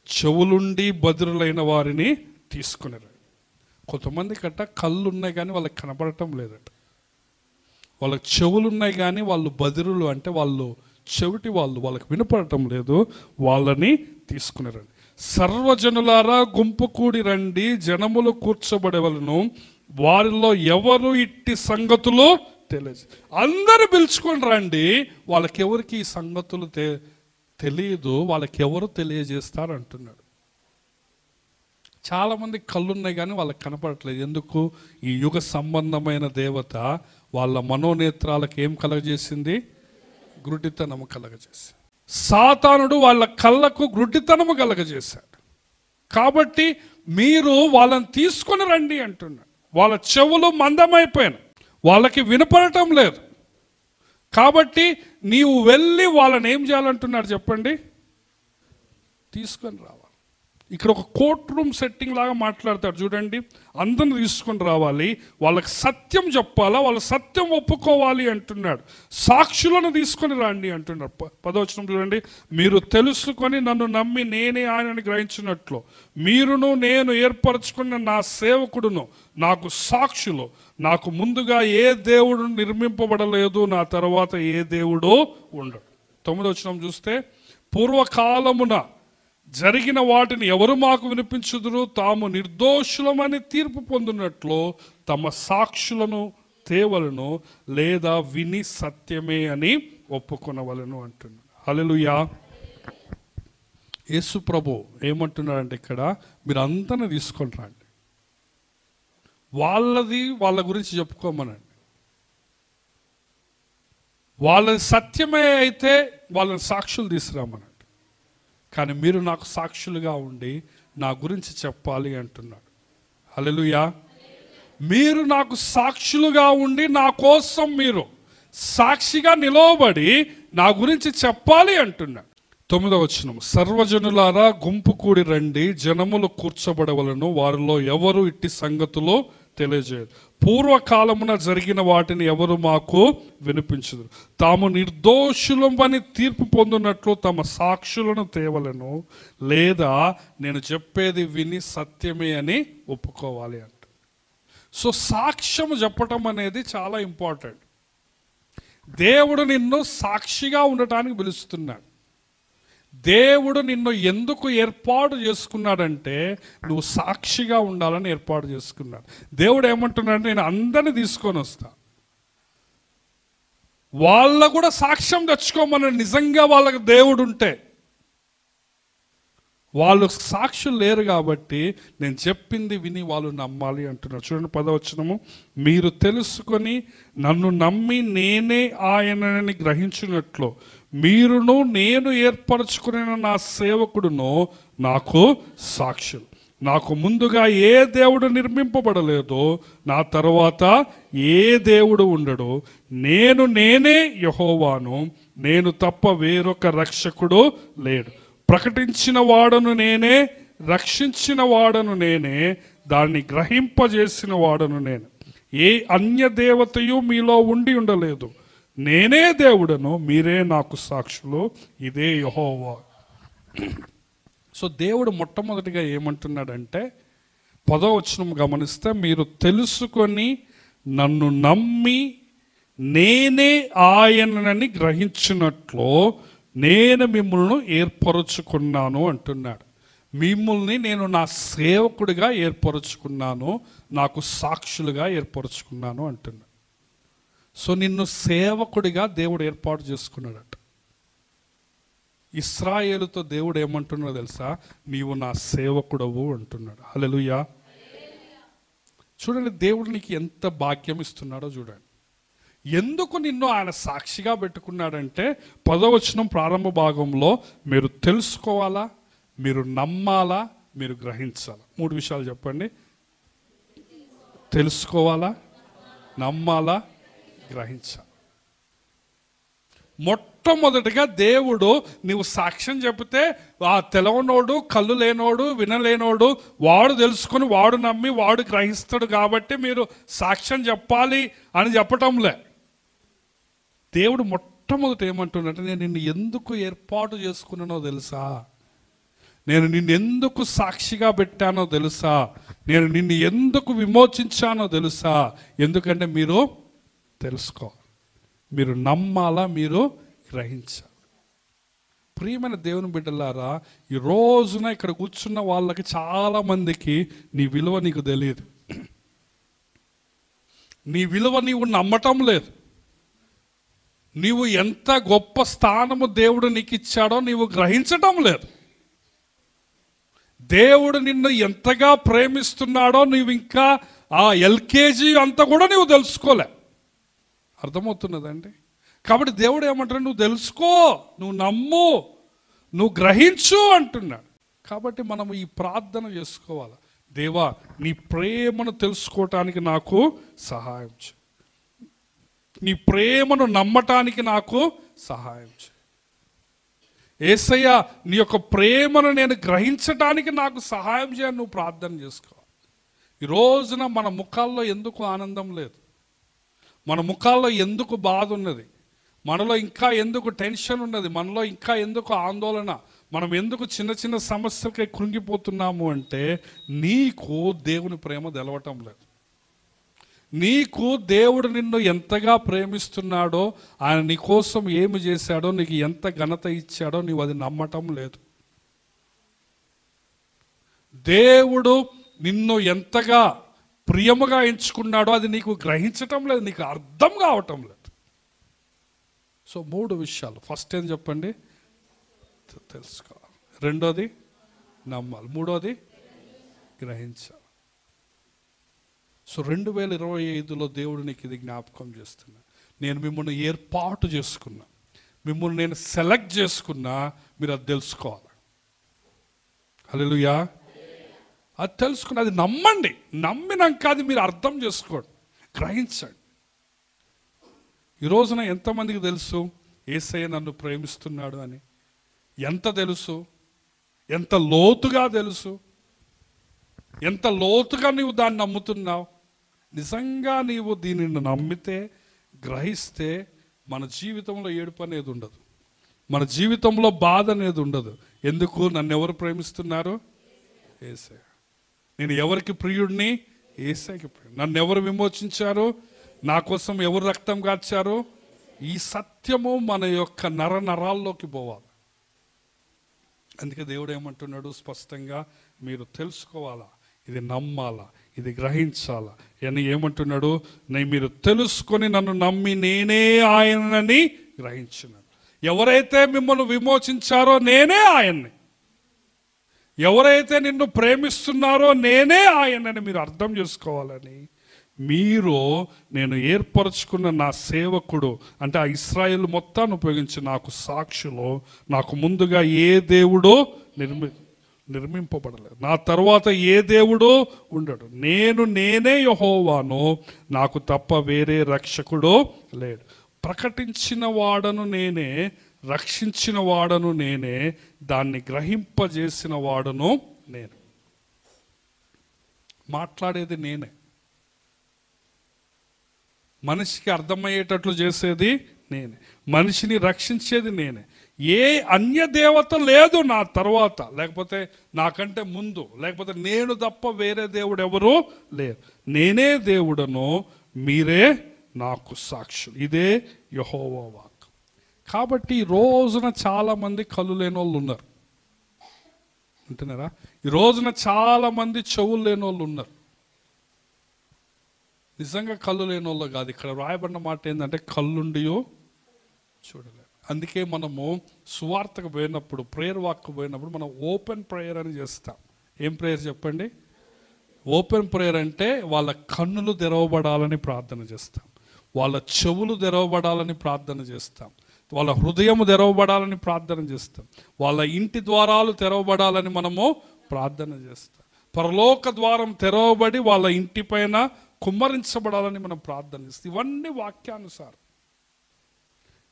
చెవులుండి బదురులైన వారిని తీసుకున్నారు. కొంతమంది కళ్ళు ఉన్నాయి కానీ వాళ్ళకి కనపడటం లేదట, వాళ్ళకి చెవులు ఉన్నాయి కానీ వాళ్ళు బదిరులు, అంటే వాళ్ళు చెవిటి వాళ్ళు, వాళ్ళకి వినపడటం లేదు, వాళ్ళని తీసుకున్నారండి. సర్వజనులారా గుంపు కూడి రండి, జనములు కూర్చోబడేవలను, వారిలో ఎవరు ఇట్టి సంగతులు తెలియదు. అందరు పిలుచుకొని రండి, వాళ్ళకెవరికి ఈ సంగతులు తెలియదు, వాళ్ళకెవరు తెలియజేస్తారు అంటున్నాడు. చాలామంది కళ్ళున్నాయి కానీ వాళ్ళకి కనపడట్లేదు. ఎందుకు? ఈ యుగ సంబంధమైన దేవత వాళ్ళ మనోనేత్రాలకు ఏం కలగజేసింది? గుడ్డితనము కలగజేసింది. సాతానుడు వాళ్ళ కళ్ళకు గుడ్డితనము కలగజేశాడు. కాబట్టి మీరు వాళ్ళని తీసుకొని రండి అంటున్నాడు. వాళ్ళ చెవులు మందమైపోయినాయి, వాళ్ళకి వినపడటం లేదు. కాబట్టి నీవు వెళ్ళి వాళ్ళని ఏం చేయాలంటున్నాడు చెప్పండి? తీసుకొని రావాలి. ఇక్కడ ఒక కోర్ట్ రూమ్ సెట్టింగ్ లాగా మాట్లాడతాడు చూడండి. అందరిని తీసుకొని రావాలి, వాళ్ళకి సత్యం చెప్పాలా, వాళ్ళ సత్యం ఒప్పుకోవాలి అంటున్నాడు. సాక్షులను తీసుకొని రండి అంటున్నాడు. 10వ వచనం చూడండి. మీరు తెలుసుకొని నన్ను నమ్మి నేనే ఆయనని గ్రహించినట్లు మీరును నేను ఏర్పరచుకున్న నా సేవకుడును నాకు సాక్షులు. నాకు ముందుగా ఏ దేవుడు నిర్మింపబడలేదు, నా తర్వాత ఏ దేవుడు ఉండడు. 9వ వచనం చూస్తే, పూర్వకాలమున జరిగిన వాటిని ఎవరు మాకు వినిపించుదురు? తాము నిర్దోషులమని తీర్పు పొందినట్లు తమ సాక్షులను తేవలను, లేదా విని సత్యమే అని ఒప్పుకొనవలను అంటున్నాడు. హల్లెలూయా. యేసు ప్రభు ఏమంటున్నాడంటే ఇక్కడ, మీరు అందరిని తీసుకొని రండి, వాళ్ళ గురించి చెప్పుకోమనండి. వాళ్ళది సత్యమే అయితే వాళ్ళని సాక్షులు తీసుకురామనండి. కానీ మీరు నాకు సాక్షులుగా ఉండి నా గురించి చెప్పాలి అంటున్నాడు. హల్లెలూయా. మీరు నాకు సాక్షులుగా ఉండి నా కోసం మీరు సాక్షిగా నిలవబడి నా గురించి చెప్పాలి అంటున్నాడు. 9వ వచనం, సర్వజనులారా గుంపు కూడి రండి, జనములు కూర్చోబడవలను, వారిలో ఎవరు ఇట్టి సంగతులు తెలియజేయదు. పూర్వకాలమున జరిగిన వాటిని ఎవరు మాకు వినిపించదు. తాము నిర్దోషులమని తీర్పు పొందినట్లు తమ సాక్షులను తేవలను, లేదా నేను చెప్పేది విని సత్యమే అని ఒప్పుకోవాలి అంట. సో సాక్ష్యం చెప్పటం అనేది చాలా ఇంపార్టెంట్. దేవుడు నిన్ను సాక్షిగా ఉండటానికి పిలుస్తున్నాడు. దేవుడు నిన్ను ఎందుకు ఏర్పాటు చేసుకున్నాడంటే నువ్వు సాక్షిగా ఉండాలని ఏర్పాటు చేసుకున్నాడు. దేవుడు ఏమంటున్నాడు? నేను అందరిని తీసుకొని వస్తా, వాళ్ళ కూడా సాక్ష్యం తెచ్చుకోమని. నిజంగా వాళ్ళకి దేవుడు ఉంటే, వాళ్ళు సాక్షులు లేరు కాబట్టి నేను చెప్పింది విని వాళ్ళు నమ్మాలి అంటున్నారు. చూడండి 10వ వచనము, మీరు తెలుసుకొని నన్ను నమ్మి నేనే ఆయనని గ్రహించినట్లు మీరును నేను ఏర్పరచుకున్న నా సేవకుడును నాకు సాక్షులు. నాకు ముందుగా ఏ దేవుడు నిర్మింపబడలేదో, నా తర్వాత ఏ దేవుడు ఉండడు. నేనే యెహోవాను, నేను తప్ప వేరొక రక్షకుడు లేడు. ప్రకటించిన వాడను నేనే, రక్షించిన వాడను నేనే, దాన్ని గ్రహింపజేసిన వాడను నేను. ఏ అన్య దేవతయు మీలో ఉండి ఉండలేదు. నేనే దేవుడను, మీరే నాకు సాక్షులు, ఇదే యెహోవా. సో దేవుడు మొట్టమొదటిగా ఏమంటున్నాడంటే 10వ వచనం గమనిస్తే, మీరు తెలుసుకొని నన్ను నమ్మి నేనే ఆయనని గ్రహించినట్లు నేను మిమ్మల్ని ఏర్పరచుకున్నాను అంటున్నాడు. మిమ్మల్ని నేను నా సేవకుడిగా ఏర్పరచుకున్నాను, నాకు సాక్షులుగా ఏర్పరచుకున్నాను అంటున్నాడు. సో నిన్ను సేవకుడిగా దేవుడు ఏర్పాటు చేసుకున్నాడట. ఇశ్రాయేలుతో దేవుడు ఏమంటున్నాడో తెలుసా? నీవు నా సేవకుడవు అంటున్నాడు. హల్లెలూయా. చూడండి దేవుడు నీకు ఎంత భాగ్యం ఇస్తున్నాడో చూడండి. ఎందుకు నిన్ను ఆయన సాక్షిగా పెట్టుకున్నాడంటే 10వ వచనం ప్రారంభ భాగంలో మీరు తెలుసుకోవాలా, మీరు నమ్మాలా, మీరు గ్రహించాలా. 3 విషయాలు చెప్పండి. తెలుసుకోవాలా, నమ్మాలా, గ్రహించాలి. మొట్టమొదటిగా దేవుడు నీవు సాక్ష్యం చెబితే ఆ తెలవనోడు, కళ్ళు లేనోడు, వినలేనోడు వాడు తెలుసుకొని వాడు నమ్మి వాడు గ్రహిస్తాడు కాబట్టి మీరు సాక్ష్యం చెప్పాలి అని చెప్పటంలే. దేవుడు మొట్టమొదటి ఏమంటున్నాడంటే, నేను నిన్ను ఎందుకు ఏర్పాటు చేసుకున్నానో తెలుసా, నేను నిన్ను ఎందుకు సాక్షిగా పెట్టానో తెలుసా, నేను నిన్ను ఎందుకు విమోచించానో తెలుసా. ఎందుకంటే మీరు తెలుసుకోవాలి, మీరు నమ్మాలా, మీరు గ్రహించాలి. ప్రియమైన దేవుని బిడ్డలారా, ఈ రోజున ఇక్కడ కూర్చున్న వాళ్ళకి చాలా మందికి నీ విలువ నీకు తెలియదు. నీ విలువ నీవు నమ్మటం లేదు. నీవు ఎంత గొప్ప స్థానము దేవుడు నీకు ఇచ్చాడో నీవు గ్రహించటం లేదు. దేవుడు నిన్ను ఎంతగా ప్రేమిస్తున్నాడో నీవు ఇంకా ఆ ఎల్కేజీ అంతా కూడా నీవు తెలుసుకోలే. అర్థమవుతున్నదండి? కాబట్టి దేవుడు ఏమంటాడు? నువ్వు తెలుసుకో, నువ్వు నమ్ము, నువ్వు గ్రహించు అంటున్నాడు. కాబట్టి మనం ఈ ప్రార్థన చేసుకోవాలి. దేవా నీ ప్రేమను తెలుసుకోవటానికి నాకు సహాయం చేయి, నీ ప్రేమను నమ్మటానికి నాకు సహాయం చేయి. యేసయ్య నీ యొక్క ప్రేమను నేను గ్రహించటానికి నాకు సహాయం చేయని నువ్వు ప్రార్థన చేసుకో. ఈ రోజున మన ముఖాల్లో ఎందుకు ఆనందం లేదు, మన ముఖాల్లో ఎందుకు బాధ ఉన్నది, మనలో ఇంకా ఎందుకు టెన్షన్ ఉన్నది, మనలో ఇంకా ఎందుకు ఆందోళన, మనం ఎందుకు చిన్న చిన్న సమస్యలకి కృంగిపోతున్నాము అంటే నీకు దేవుని ప్రేమ తెలవటం లేదు. నీకు దేవుడు నిన్ను ఎంతగా ప్రేమిస్తున్నాడో, ఆయన నీ కోసం ఏమి చేశాడో, నీకు ఎంత ఘనత ఇచ్చాడో నీవు అది నమ్మటం లేదు. దేవుడు నిన్ను ఎంతగా ప్రియముగా ఎంచుకున్నాడో అది నీకు గ్రహించటం లేదు, నీకు అర్థం కావటం లేదు. సో 3 విషయాలు. ఫస్ట్ ఏం చెప్పండి? తెలుసుకోవాలి. రెండోది నమ్మాలి. మూడోది గ్రహించాలి. సో 2025లో దేవుడు నీకు ఇది జ్ఞాపకం చేస్తున్నా. నేను మిమ్మల్ని ఏర్పాటు చేసుకున్నా, మిమ్మల్ని నేను సెలెక్ట్ చేసుకున్నా, మీరు అది తెలుసుకోవాలి. హల్లెలూయా. అది తెలుసుకుని అది నమ్మండి. నమ్మినాక అది మీరు అర్థం చేసుకోండి, గ్రహించండి. ఈ రోజున ఎంతమందికి తెలుసు యేసయ్య నన్ను ప్రేమిస్తున్నాడు అని? ఎంత తెలుసు? ఎంత లోతుగా తెలుసు? ఎంత లోతుగా నీవు దాన్ని నమ్ముతున్నావు? నిజంగా నీవు దీనిని నమ్మితే, గ్రహిస్తే మన జీవితంలో ఏడుపు అనేది ఉండదు, మన జీవితంలో బాధ అనేది ఉండదు. ఎందుకు? నన్ను ఎవరు ప్రేమిస్తున్నారు? యేసయ్య. నేను ఎవరికి ప్రియుడిని? యేసయ్యకి ప్రియుడు. నన్ను ఎవరు విమోచించారు? నా కోసం ఎవరు రక్తం కార్చారు? ఈ సత్యము మన యొక్క నరాల్లోకి పోవాలి. అందుకే దేవుడు ఏమంటున్నాడు స్పష్టంగా, మీరు తెలుసుకోవాలా, ఇది నమ్మాలా, ఇది గ్రహించాలా అని ఏమంటున్నాడు? మీరు తెలుసుకొని నన్ను నమ్మి నేనే ఆయనని గ్రహించినాను. ఎవరైతే మిమ్మల్ని విమోచించారో నేనే ఆయన్ని, ఎవరైతే నిన్ను ప్రేమిస్తున్నారో నేనే ఆయనని మీరు అర్థం చేసుకోవాలని, మీరు నేను ఏర్పరచుకున్న నా సేవకుడు అంటే ఆ ఇశ్రాయేలు మొత్తాన్ని ఉపయోగించి నాకు సాక్షులు, నాకు ముందుగా ఏ దేవుడు నిర్మింపబడలేదు, నా తర్వాత ఏ దేవుడు ఉండడు. నేనే యెహోవాను, నాకు తప్ప వేరే రక్షకుడు లేడు. ప్రకటించిన వాడను నేనే, రక్షించిన వాడను నేనే, దాన్ని గ్రహింపజేసిన వాడను నేను. మాట్లాడేది నేనే, మనిషికి అర్థమయ్యేటట్లు చేసేది నేనే, మనిషిని రక్షించేది నేనే. ఏ అన్య దేవత లేదు నా తర్వాత, లేకపోతే నాకంటే ముందు, లేకపోతే నేను తప్ప వేరే దేవుడు ఎవరు లేరు. నేనే దేవుడను, మీరే నాకు సాక్షులు. ఇదే యెహోవా వాక్కు. కాబట్టి ఈ రోజున చాలామంది కళ్ళు లేని వాళ్ళు ఉన్నారు, అంటున్నారా? ఈ రోజున చాలామంది చెవులు లేని వాళ్ళు ఉన్నారు. నిజంగా కళ్ళు లేని వాళ్ళు కాదు, ఇక్కడ రాయబడిన మాట ఏంటంటే కళ్ళుండియో చూడలేదు. అందుకే మనము సువార్తకు పోయినప్పుడు, ప్రేయర్ వాక్కు పోయినప్పుడు మనం ఓపెన్ ప్రేయర్ అని చేస్తాం. ఏం ప్రేయర్ చెప్పండి? ఓపెన్ ప్రేయర్ అంటే వాళ్ళ కన్నులు తెరవబడాలని ప్రార్థన చేస్తాం, వాళ్ళ చెవులు తెరవబడాలని ప్రార్థన చేస్తాం, వాళ్ళ హృదయము తెరవబడాలని ప్రార్థన చేస్తాం, వాళ్ళ ఇంటి ద్వారాలు తెరవబడాలని మనము ప్రార్థన చేస్తాం, పరలోక ద్వారం తెరవబడి వాళ్ళ ఇంటి పైన కుమ్మరించబడాలని మనం ప్రార్థన చేస్తాం. ఇవన్నీ వాక్యానుసారం.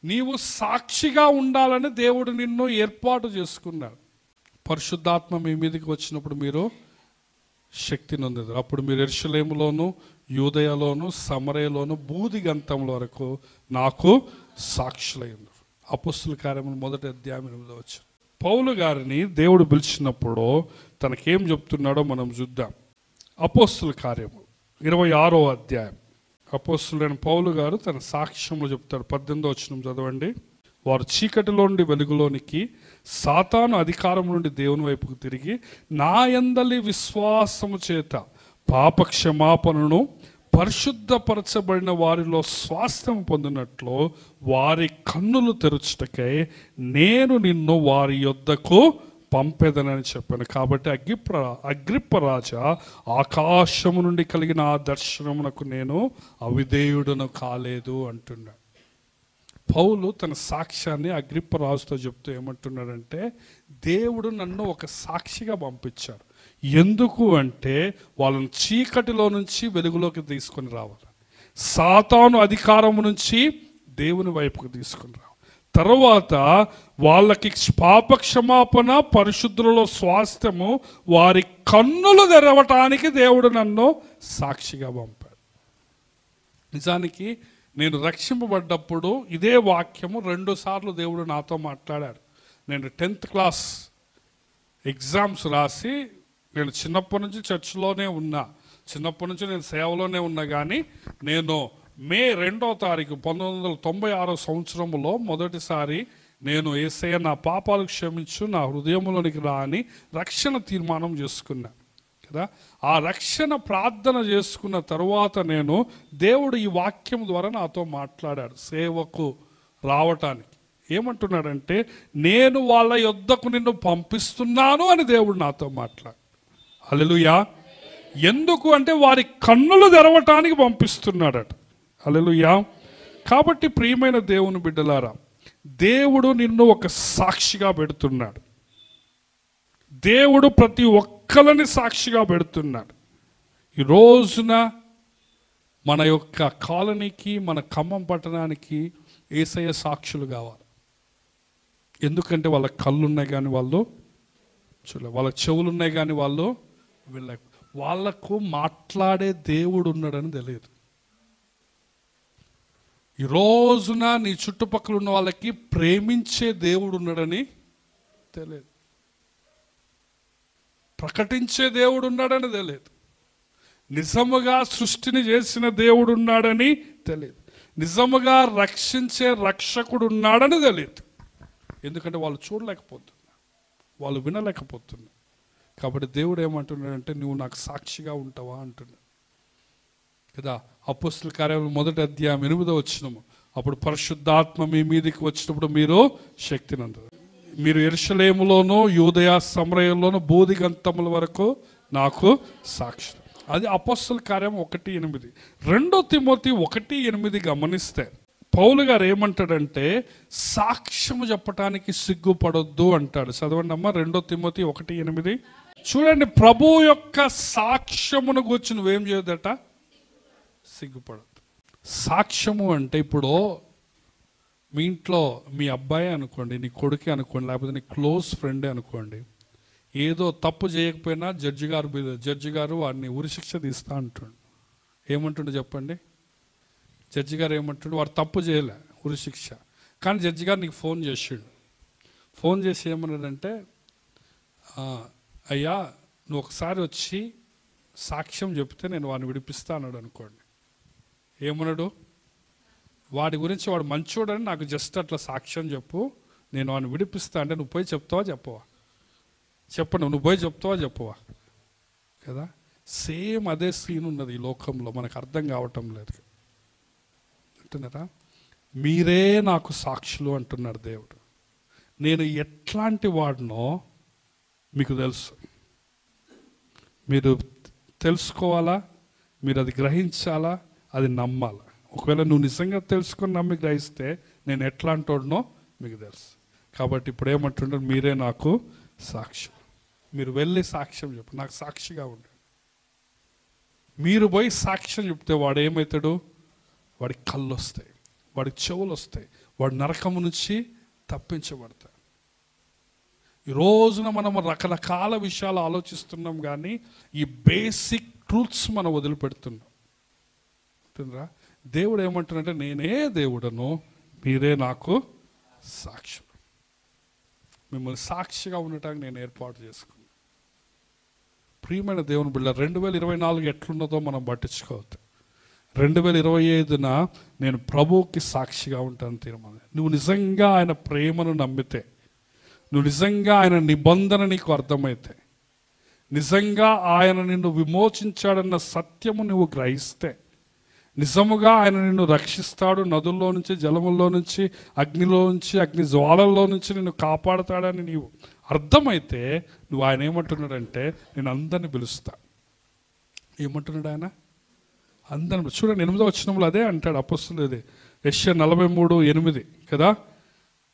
నీవు సాక్షిగా ఉండాలని దేవుడు నిన్ను ఏర్పాటు చేసుకున్నాడు. పరిశుద్ధాత్మ మీ మీదకి వచ్చినప్పుడు మీరు శక్తి నొందారు. అప్పుడు మీరు యెరూషలేములోను, యూదయలోను, సమరయలోను, బూదిగంతముల వరకు నాకు సాక్షులై ఉన్నారు. అపొస్తలుల కార్యములు 1వ అధ్యాయం 8వ వచనం. పౌలు గారిని దేవుడు పిలిచినప్పుడు తనకేం చెప్తున్నాడో మనం చూద్దాం. అపొస్తలుల కార్యములు 26వ అధ్యాయం. అపొస్తలుడైన పౌలు గారు తన సాక్ష్యంలో చెప్తాడు. 18వ వచనం చదవండి. వారు చీకటిలో నుండి వెలుగులోనికి, సాతాను అధికారం నుండి దేవుని వైపుకు తిరిగి నా యందలి విశ్వాసము చేత పాప క్షమాపణను, పరిశుద్ధపరచబడిన వారిలో స్వాస్థ్యం పొందినట్లు వారి కన్నులు తెరుచుటకై నేను నిన్ను వారి యొద్దకు పంపేదనని చెప్పాను. కాబట్టి అగ్రిప్ప రాజా, ఆకాశము నుండి కలిగిన ఆ దర్శనమునకు నేను అవిధేయుడను కాలేదు అంటున్నాడు. పౌలు తన సాక్ష్యాన్ని అగ్రిప్ప రాజుతో చెప్తూ ఏమంటున్నాడంటే, దేవుడు నన్ను ఒక సాక్షిగా పంపించాడు. ఎందుకు అంటే వాళ్ళని చీకటిలో నుంచి వెలుగులోకి తీసుకొని రావాలి, సాతాను అధికారము నుంచి దేవుని వైపుకు తీసుకొని రావాలి. తర్వాత వాళ్ళకి పాపక్షమాపణ, పరిశుద్ధులలో స్వాస్థ్యము, వారి కన్నులు తెరవటానికి దేవుడు నన్ను సాక్షిగా పంపాడు. నిజానికి నేను రక్షింపబడ్డప్పుడు ఇదే వాక్యము 2 సార్లు దేవుడు నాతో మాట్లాడాడు. నేను 10th క్లాస్ ఎగ్జామ్స్ రాసి, నేను చిన్నప్పటి నుంచి చర్చిలోనే ఉన్నా, చిన్నప్పటి నుంచి నేను సేవలోనే ఉన్నా, కానీ నేను మే 2వ తారీఖు 1996 సంవత్సరంలో మొదటిసారి నేను యేసయ్య నా పాపాలు క్షమించు, నా హృదయంలోనికి రా అని రక్షణ తీర్మానం చేసుకున్నా కదా. ఆ రక్షణ ప్రార్థన చేసుకున్న తరువాత నేను దేవుడు ఈ వాక్యం ద్వారా నాతో మాట్లాడాడు సేవకు రావటానికి. ఏమంటున్నాడంటే, నేను వాళ్ళ యొద్దకు నిన్ను పంపిస్తున్నాను అని దేవుడు నాతో మాట్లాడు. హల్లెలూయా. ఎందుకు అంటే వారి కన్నులు తెరవటానికి పంపిస్తున్నాడట. హల్లెలూయా. కాబట్టి ప్రియమైన దేవుని బిడ్డలారా, దేవుడు నిన్ను ఒక సాక్షిగా పెడుతున్నాడు. దేవుడు ప్రతి ఒక్కరిని సాక్షిగా పెడుతున్నాడు. ఈ రోజున మన యొక్క కాలనీకి, మన ఖమ్మం పట్టణానికి యేసయ్య సాక్షులు కావాలి. ఎందుకంటే వాళ్ళ కళ్ళు ఉన్నాయి కానీ వాళ్ళు చూడలేదు, వాళ్ళ చెవులు ఉన్నాయి కానీ వాళ్ళు వెళ్ళక, వాళ్ళకు మాట్లాడే దేవుడు ఉన్నాడని తెలియదు. ఈ రోజున నీ చుట్టుపక్కల ఉన్న వాళ్ళకి ప్రేమించే దేవుడు ఉన్నాడని తెలియదు, ప్రకటించే దేవుడు ఉన్నాడని తెలియదు, నిజముగా సృష్టిని చేసిన దేవుడు ఉన్నాడని తెలియదు, నిజముగా రక్షించే రక్షకుడు ఉన్నాడని తెలియదు. ఎందుకంటే వాళ్ళు చూడలేకపోతున్నారు, వాళ్ళు వినలేకపోతున్నారు. కాబట్టి దేవుడు ఏమంటున్నాడంటే, నువ్వు నాకు సాక్షిగా ఉంటావా అంటున్నాడు కదా. అపోస్తలుల కార్యములు 1వ అధ్యాయం 8వ వచనము, అప్పుడు పరిశుద్ధాత్మ మీ మీదికి వచ్చినప్పుడు మీరు శక్తిని అందుతారు, మీరు యెరూషలేములోను, యూదయ, సమరయలోను, బూదిగంతముల వరకు నాకు సాక్షి. అది అపోస్తలుల కార్యం 1:8. 2 తిమోతి 1:8 గమనిస్తే పౌలు గారు ఏమంటాడంటే, సాక్ష్యము చెప్పటానికి సిగ్గుపడొద్దు అంటాడు. చదవండి అమ్మా 2 తిమోతి 1:8. చూడండి, ప్రభు యొక్క సాక్ష్యమును గురించి నువ్వేం చేయొద్దట, సిగ్గుపడద్దు. సాక్ష్యము అంటే, ఇప్పుడు మీ ఇంట్లో మీ అబ్బాయి అనుకోండి, నీ కొడుకే అనుకోండి, లేకపోతే నీ క్లోజ్ ఫ్రెండే అనుకోండి, ఏదో తప్పు చేయకపోయినా జడ్జి గారు వాడిని ఉరిశిక్ష తీస్తా అంటుండు. ఏమంటుండే చెప్పండి? జడ్జి గారు ఏమంటుండే, వాడు తప్పు చేయలే, ఉరిశిక్ష. కానీ జడ్జి గారు నీకు ఫోన్ చేసిండు. ఫోన్ చేసి ఏమన్నాడంటే, అయ్యా నువ్వు ఒకసారి వచ్చి సాక్ష్యం చెప్తే నేను వాడిని విడిపిస్తా అన్నాడు అనుకోండి. ఏమన్నాడు? వాడి గురించి వాడు మంచోడని నాకు జస్ట్ అట్లా సాక్ష్యం చెప్పు, నేను వాడిని విడిపిస్తా అంటే నువ్వు పోయి చెప్తావా చెప్పవా? చెప్పండి, నువ్వు పోయి చెప్తావా చెప్పవా కదా. సేమ్ అదే సీన్ ఉన్నది ఈ లోకంలో, మనకు అర్థం కావటం లేదు అంటున్నారా. మీరే నాకు సాక్షులు అంటున్నాడు దేవుడు. నేను ఎట్లాంటి వాడినో మీకు తెలుసు, మీరు తెలుసుకోవాలా, మీరు అది గ్రహించాలా, అది నమ్మాలా. ఒకవేళ నువ్వు నిజంగా తెలుసుకొని నమ్మి గ్రహిస్తే నేను ఎట్లాంటి వాడినో మీకు తెలుసు. కాబట్టి ఇప్పుడు ఏమంటున్నారు, మీరే నాకు సాక్ష్యం. మీరు వెళ్ళి సాక్ష్యం చెప్పు, నాకు సాక్షిగా ఉండండి. మీరు పోయి సాక్ష్యం చెప్తే వాడు ఏమవుతాడు? వాడికి కళ్ళు వస్తాయి, వాడికి చెవులు వస్తాయి, వాడు నరకము నుంచి తప్పించబడతాడు. ఈ రోజున మనం రకరకాల విషయాలు ఆలోచిస్తున్నాం, కానీ ఈ బేసిక్ ట్రూత్స్ మనం వదిలిపెడుతున్నాం. అంటుందా? దేవుడు ఏమంటున్నాడంటే, నేనే దేవుడను, మీరే నాకు సాక్షులు. మిమ్మల్ని సాక్షిగా ఉండటానికి నేను ఏర్పాటు చేసుకున్నాను. ప్రియమైన దేవుని బిడ్డ, 2024 ఎట్లున్నదో మనం పట్టించుకోవద్దు. 2025న నేను ప్రభువుకి సాక్షిగా ఉంటాను తీర్మానం. నువ్వు నిజంగా ఆయన ప్రేమను నమ్మితే, నువ్వు నిజంగా ఆయన నిబంధన నీకు అర్థమైతే, నిజంగా ఆయన నిన్ను విమోచించాడన్న సత్యము నువ్వు గ్రహిస్తే, నిజముగా ఆయన నిన్ను రక్షిస్తాడు, నదుల్లో నుంచి, జలముల్లో నుంచి, అగ్నిలో నుంచి, అగ్ని జ్వాలల్లో నుంచి నిన్ను కాపాడుతాడని నీవు అర్థమైతే, నువ్వు ఆయన ఏమంటున్నాడంటే, నేను అందరిని పిలుస్తా. ఏమంటున్నాడు ఆయన? అందరిని. చూడండి 8వ వచనంలో అదే అంటాడు అపొస్తలుడు. అదే యెషయా 43:8 కదా.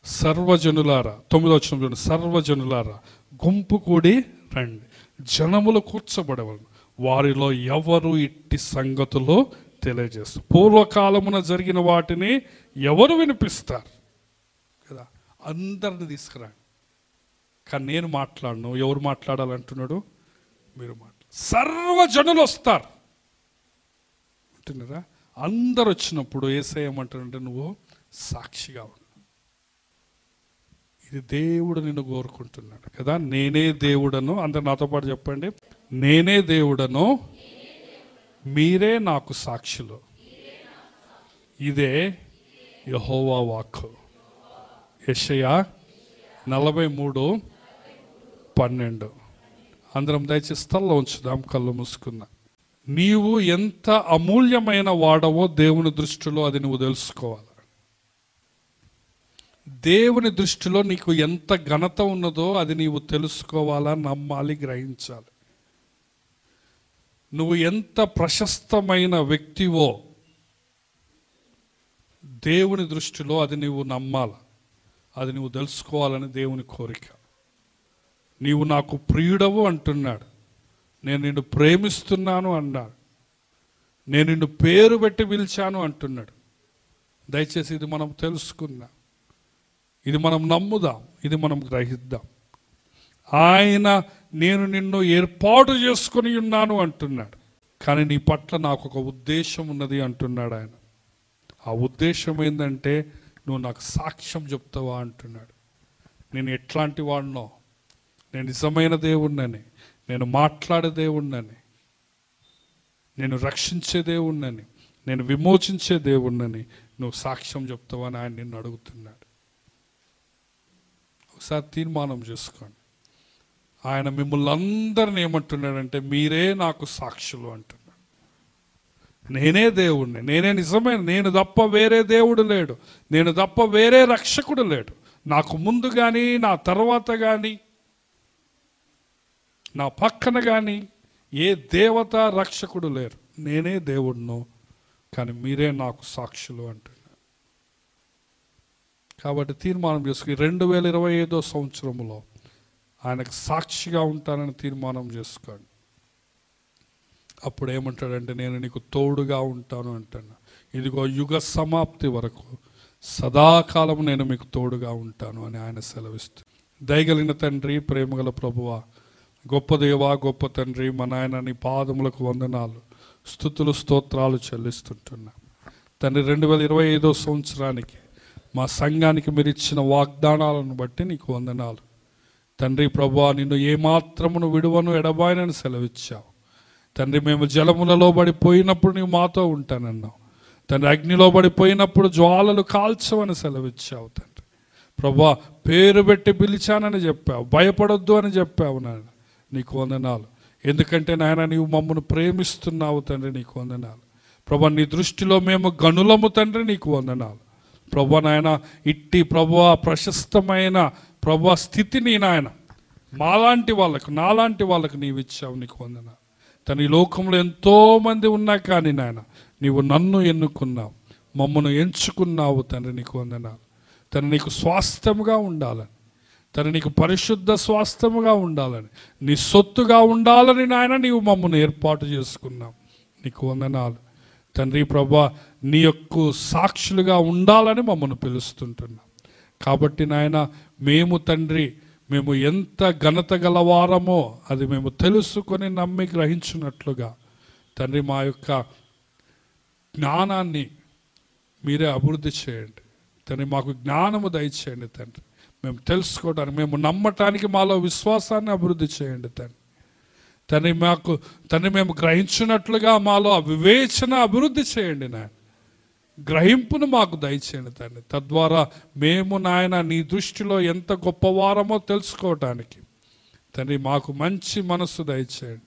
సర్వజనులారా, 9వ వచనం చూడండి, సర్వజనులారా గుంపు కూడి రండి. జనములు కూర్చబడవలను, వారిలో ఎవరు ఇట్టి సంగతులు తెలియజేస్తారు. పూర్వకాలమున జరిగిన వాటిని ఎవరు వినిపిస్తారు కదా? అందరిని తీసుకురండి. కానీ నేను మాట్లాడను. ఎవరు మాట్లాడాలంటున్నాడు? మీరు సర్వజనులు వస్తారు అంటున్నారా? అందరు వచ్చినప్పుడు యేసయ్య ఏమంటాడంటే నువ్వు సాక్షిగా ఉండు. ఇది దేవుడు నిన్ను కోరుకుంటున్నాడు కదా. నేనే దేవుడను. అందరు నాతో పాటు చెప్పండి. నేనే దేవుడను, మీరే నాకు సాక్షులు. ఇదే యెహోవా వాక్కు. యెషయా 43:12. అందరం దయచేసి స్థలంలో ఉంచుదాం, కళ్ళు మూసుకుందాం. నీవు ఎంత అమూల్యమైన వాడవో దేవుని దృష్టిలో అది నువ్వు తెలుసుకోవాలి. దేవుని దృష్టిలో నీకు ఎంత ఘనత ఉన్నదో అది నీవు తెలుసుకోవాలా, నమ్మాలి, గ్రహించాలి. నువ్వు ఎంత ప్రశస్తమైన వ్యక్తివో దేవుని దృష్టిలో అది నువ్వు నమ్మాలి, అది నువ్వు తెలుసుకోవాలని దేవుని కోరిక. నీవు నాకు ప్రియుడవు అంటున్నాడు. నేను నిన్ను ప్రేమిస్తున్నాను అన్నాడు. నేను నిన్ను పేరు పెట్టి పిలిచాను అంటున్నాడు. దయచేసి ఇది మనం తెలుసుకుందాం, ఇది మనం నమ్ముదాం, ఇది మనం గ్రహిద్దాం. ఆయన నేను నిన్ను ఏర్పాటు చేసుకొని ఉన్నాను అంటున్నాడు. కానీ నీ పట్ల నాకు ఒక ఉద్దేశం ఉన్నది అంటున్నాడు ఆయన. ఆ ఉద్దేశం ఏంటంటే నువ్వు నాకు సాక్ష్యం చెప్తావా అంటున్నాడు. నేను ఎట్లాంటి వాడినో, నేను నిజమైన దేవుణ్ణని, నేను మాట్లాడే దేవుణ్ణని, నేను రక్షించే దేవుణ్ణని, నేను విమోచించే దేవుణ్ణని నువ్వు సాక్ష్యం చెప్తావా అని ఆయన నిన్ను అడుగుతున్నాడు. ఒకసారి తీర్మానం చేసుకోండి. ఆయన మిమ్మల్ని అందరిని ఏమంటున్నాడంటే మీరే నాకు సాక్షులు అంటున్నాడు. నేనే దేవుణ్ణి, నేనే నిజమైన, నేను తప్ప వేరే దేవుడు లేడు, నేను తప్ప వేరే రక్షకుడు లేడు. నాకు ముందు కానీ నా తర్వాత కానీ నా పక్కన కానీ ఏ దేవత రక్షకుడు లేరు. నేనే దేవుడును, కానీ మీరే నాకు సాక్షులు అంటున్నాడు. కాబట్టి తీర్మానం చేసుకుని 2025 సంవత్సరంలో ఆయనకు సాక్షిగా ఉంటానని తీర్మానం చేసుకోండి. అప్పుడు ఏమంటాడంటే నేను నీకు తోడుగా ఉంటాను అంటాను. ఇదిగో యుగ సమాప్తి వరకు సదాకాలం నేను మీకు తోడుగా ఉంటాను అని ఆయన సెలవిస్తుంది. దయగలిగిన తండ్రి, ప్రేమగల ప్రభువా, గొప్ప దేవా, గొప్ప తండ్రి, మా నాయన నీ పాదములకు వందనాలు, స్తుతులు, స్తోత్రాలు చెల్లిస్తుంటున్నా తండ్రి. 2025 సంవత్సరానికి మా సంఘానికి మీరు ఇచ్చిన వాగ్దానాలను బట్టి నీకు వందనాలు తండ్రి. ప్రభువా, నిన్ను ఏమాత్రమును విడువను ఎడబాయనని సెలవిచ్చావు తండ్రి. మేము జలములలో పడిపోయినప్పుడు నీవు మాతో ఉంటానన్నావు తండ్రి. అగ్నిలో పడిపోయినప్పుడు జ్వాలలు కాల్చవని సెలవిచ్చావు తండ్రి. ప్రభువా, పేరు పెట్టి పిలిచానని చెప్పావు, భయపడొద్దు అని చెప్పావు నాయన. నీకు వందనాలు. ఎందుకంటే నాయన నీవు మమ్మల్ని ప్రేమిస్తున్నావు తండ్రి. నీకు వందనాలు ప్రభువా. నీ దృష్టిలో మేము గనులము తండ్రి. నీకు వందనాలు ప్రభువా. నాయన ఇట్టి ప్రభువా ప్రశస్తమైన ప్రభువా స్థితిని నాయన మాలాంటి వాళ్ళకు, నాలాంటి వాళ్ళకు నీవు ఇచ్చావు. నీకు వందనాలు తన. ఈ లోకంలో ఎంతోమంది ఉన్నా కానీ నాయన నీవు నన్ను ఎన్నుకున్నావు, మమ్మను ఎంచుకున్నావు తండ్రి. నీకు వందనాలు తన. నీకు స్వాస్థ్యముగా ఉండాలని, తను నీకు పరిశుద్ధ స్వాస్థ్యముగా ఉండాలని, నీ సొత్తుగా ఉండాలని నాయన నీవు మమ్మల్ని ఏర్పాటు చేసుకున్నావు. నీకు వందనాలు తండ్రి. ప్రభా, నీ యొక్క సాక్షులుగా ఉండాలని మమ్మల్ని పిలుస్తుంటున్నాం. కాబట్టి నాయన మేము తండ్రి, మేము ఎంత ఘనత గలవారమో అది మేము తెలుసుకొని నమ్మి గ్రహించినట్లుగా తండ్రి మా యొక్క జ్ఞానాన్ని మీరే అభివృద్ధి చేయండి తండ్రి. మాకు జ్ఞానము దయచేయండి తండ్రి. మేము తెలుసుకోవడానికి, మేము నమ్మటానికి మాలో విశ్వాసాన్ని అభివృద్ధి చేయండి తండ్రి. తండ్రి మాకు తండ్రి మేము గ్రహించినట్లుగా మాలో వివేచన అభివృద్ధి చేయండి నాయన. గ్రహింపును మాకు దయచేయండి తండ్రి. తద్వారా మేము నాయన నీ దృష్టిలో ఎంత గొప్పవారమో తెలుసుకోవటానికి తండ్రి మాకు మంచి మనస్సు దయచేయండి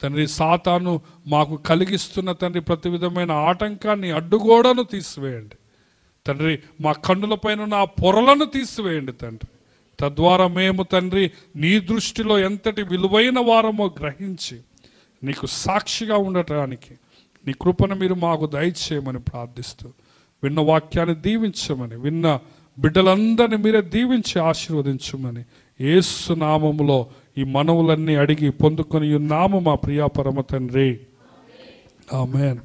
తండ్రి. సాతాను మాకు కలిగిస్తున్న తండ్రి ప్రతి విధమైన ఆటంకాన్ని, అడ్డుగోడను తీసివేయండి తండ్రి. మా కన్నులపైన నా పొరలను తీసివేయండి తండ్రి. తద్వారా మేము తండ్రి నీ దృష్టిలో ఎంతటి విలువైన వారమో గ్రహించి నీకు సాక్షిగా ఉండటానికి నీ కృపను మీరు మాకు దయచేయమని ప్రార్థిస్తూ, విన్న వాక్యాన్ని దీవించమని, విన్న బిడ్డలందరినీ మీరే దీవించి ఆశీర్వదించమని యేసు నామములో ఈ మనవులన్నీ అడిగి పొందుకొని ఉన్నాము మా ప్రియా పరమ తండ్రి. ఆమేన్.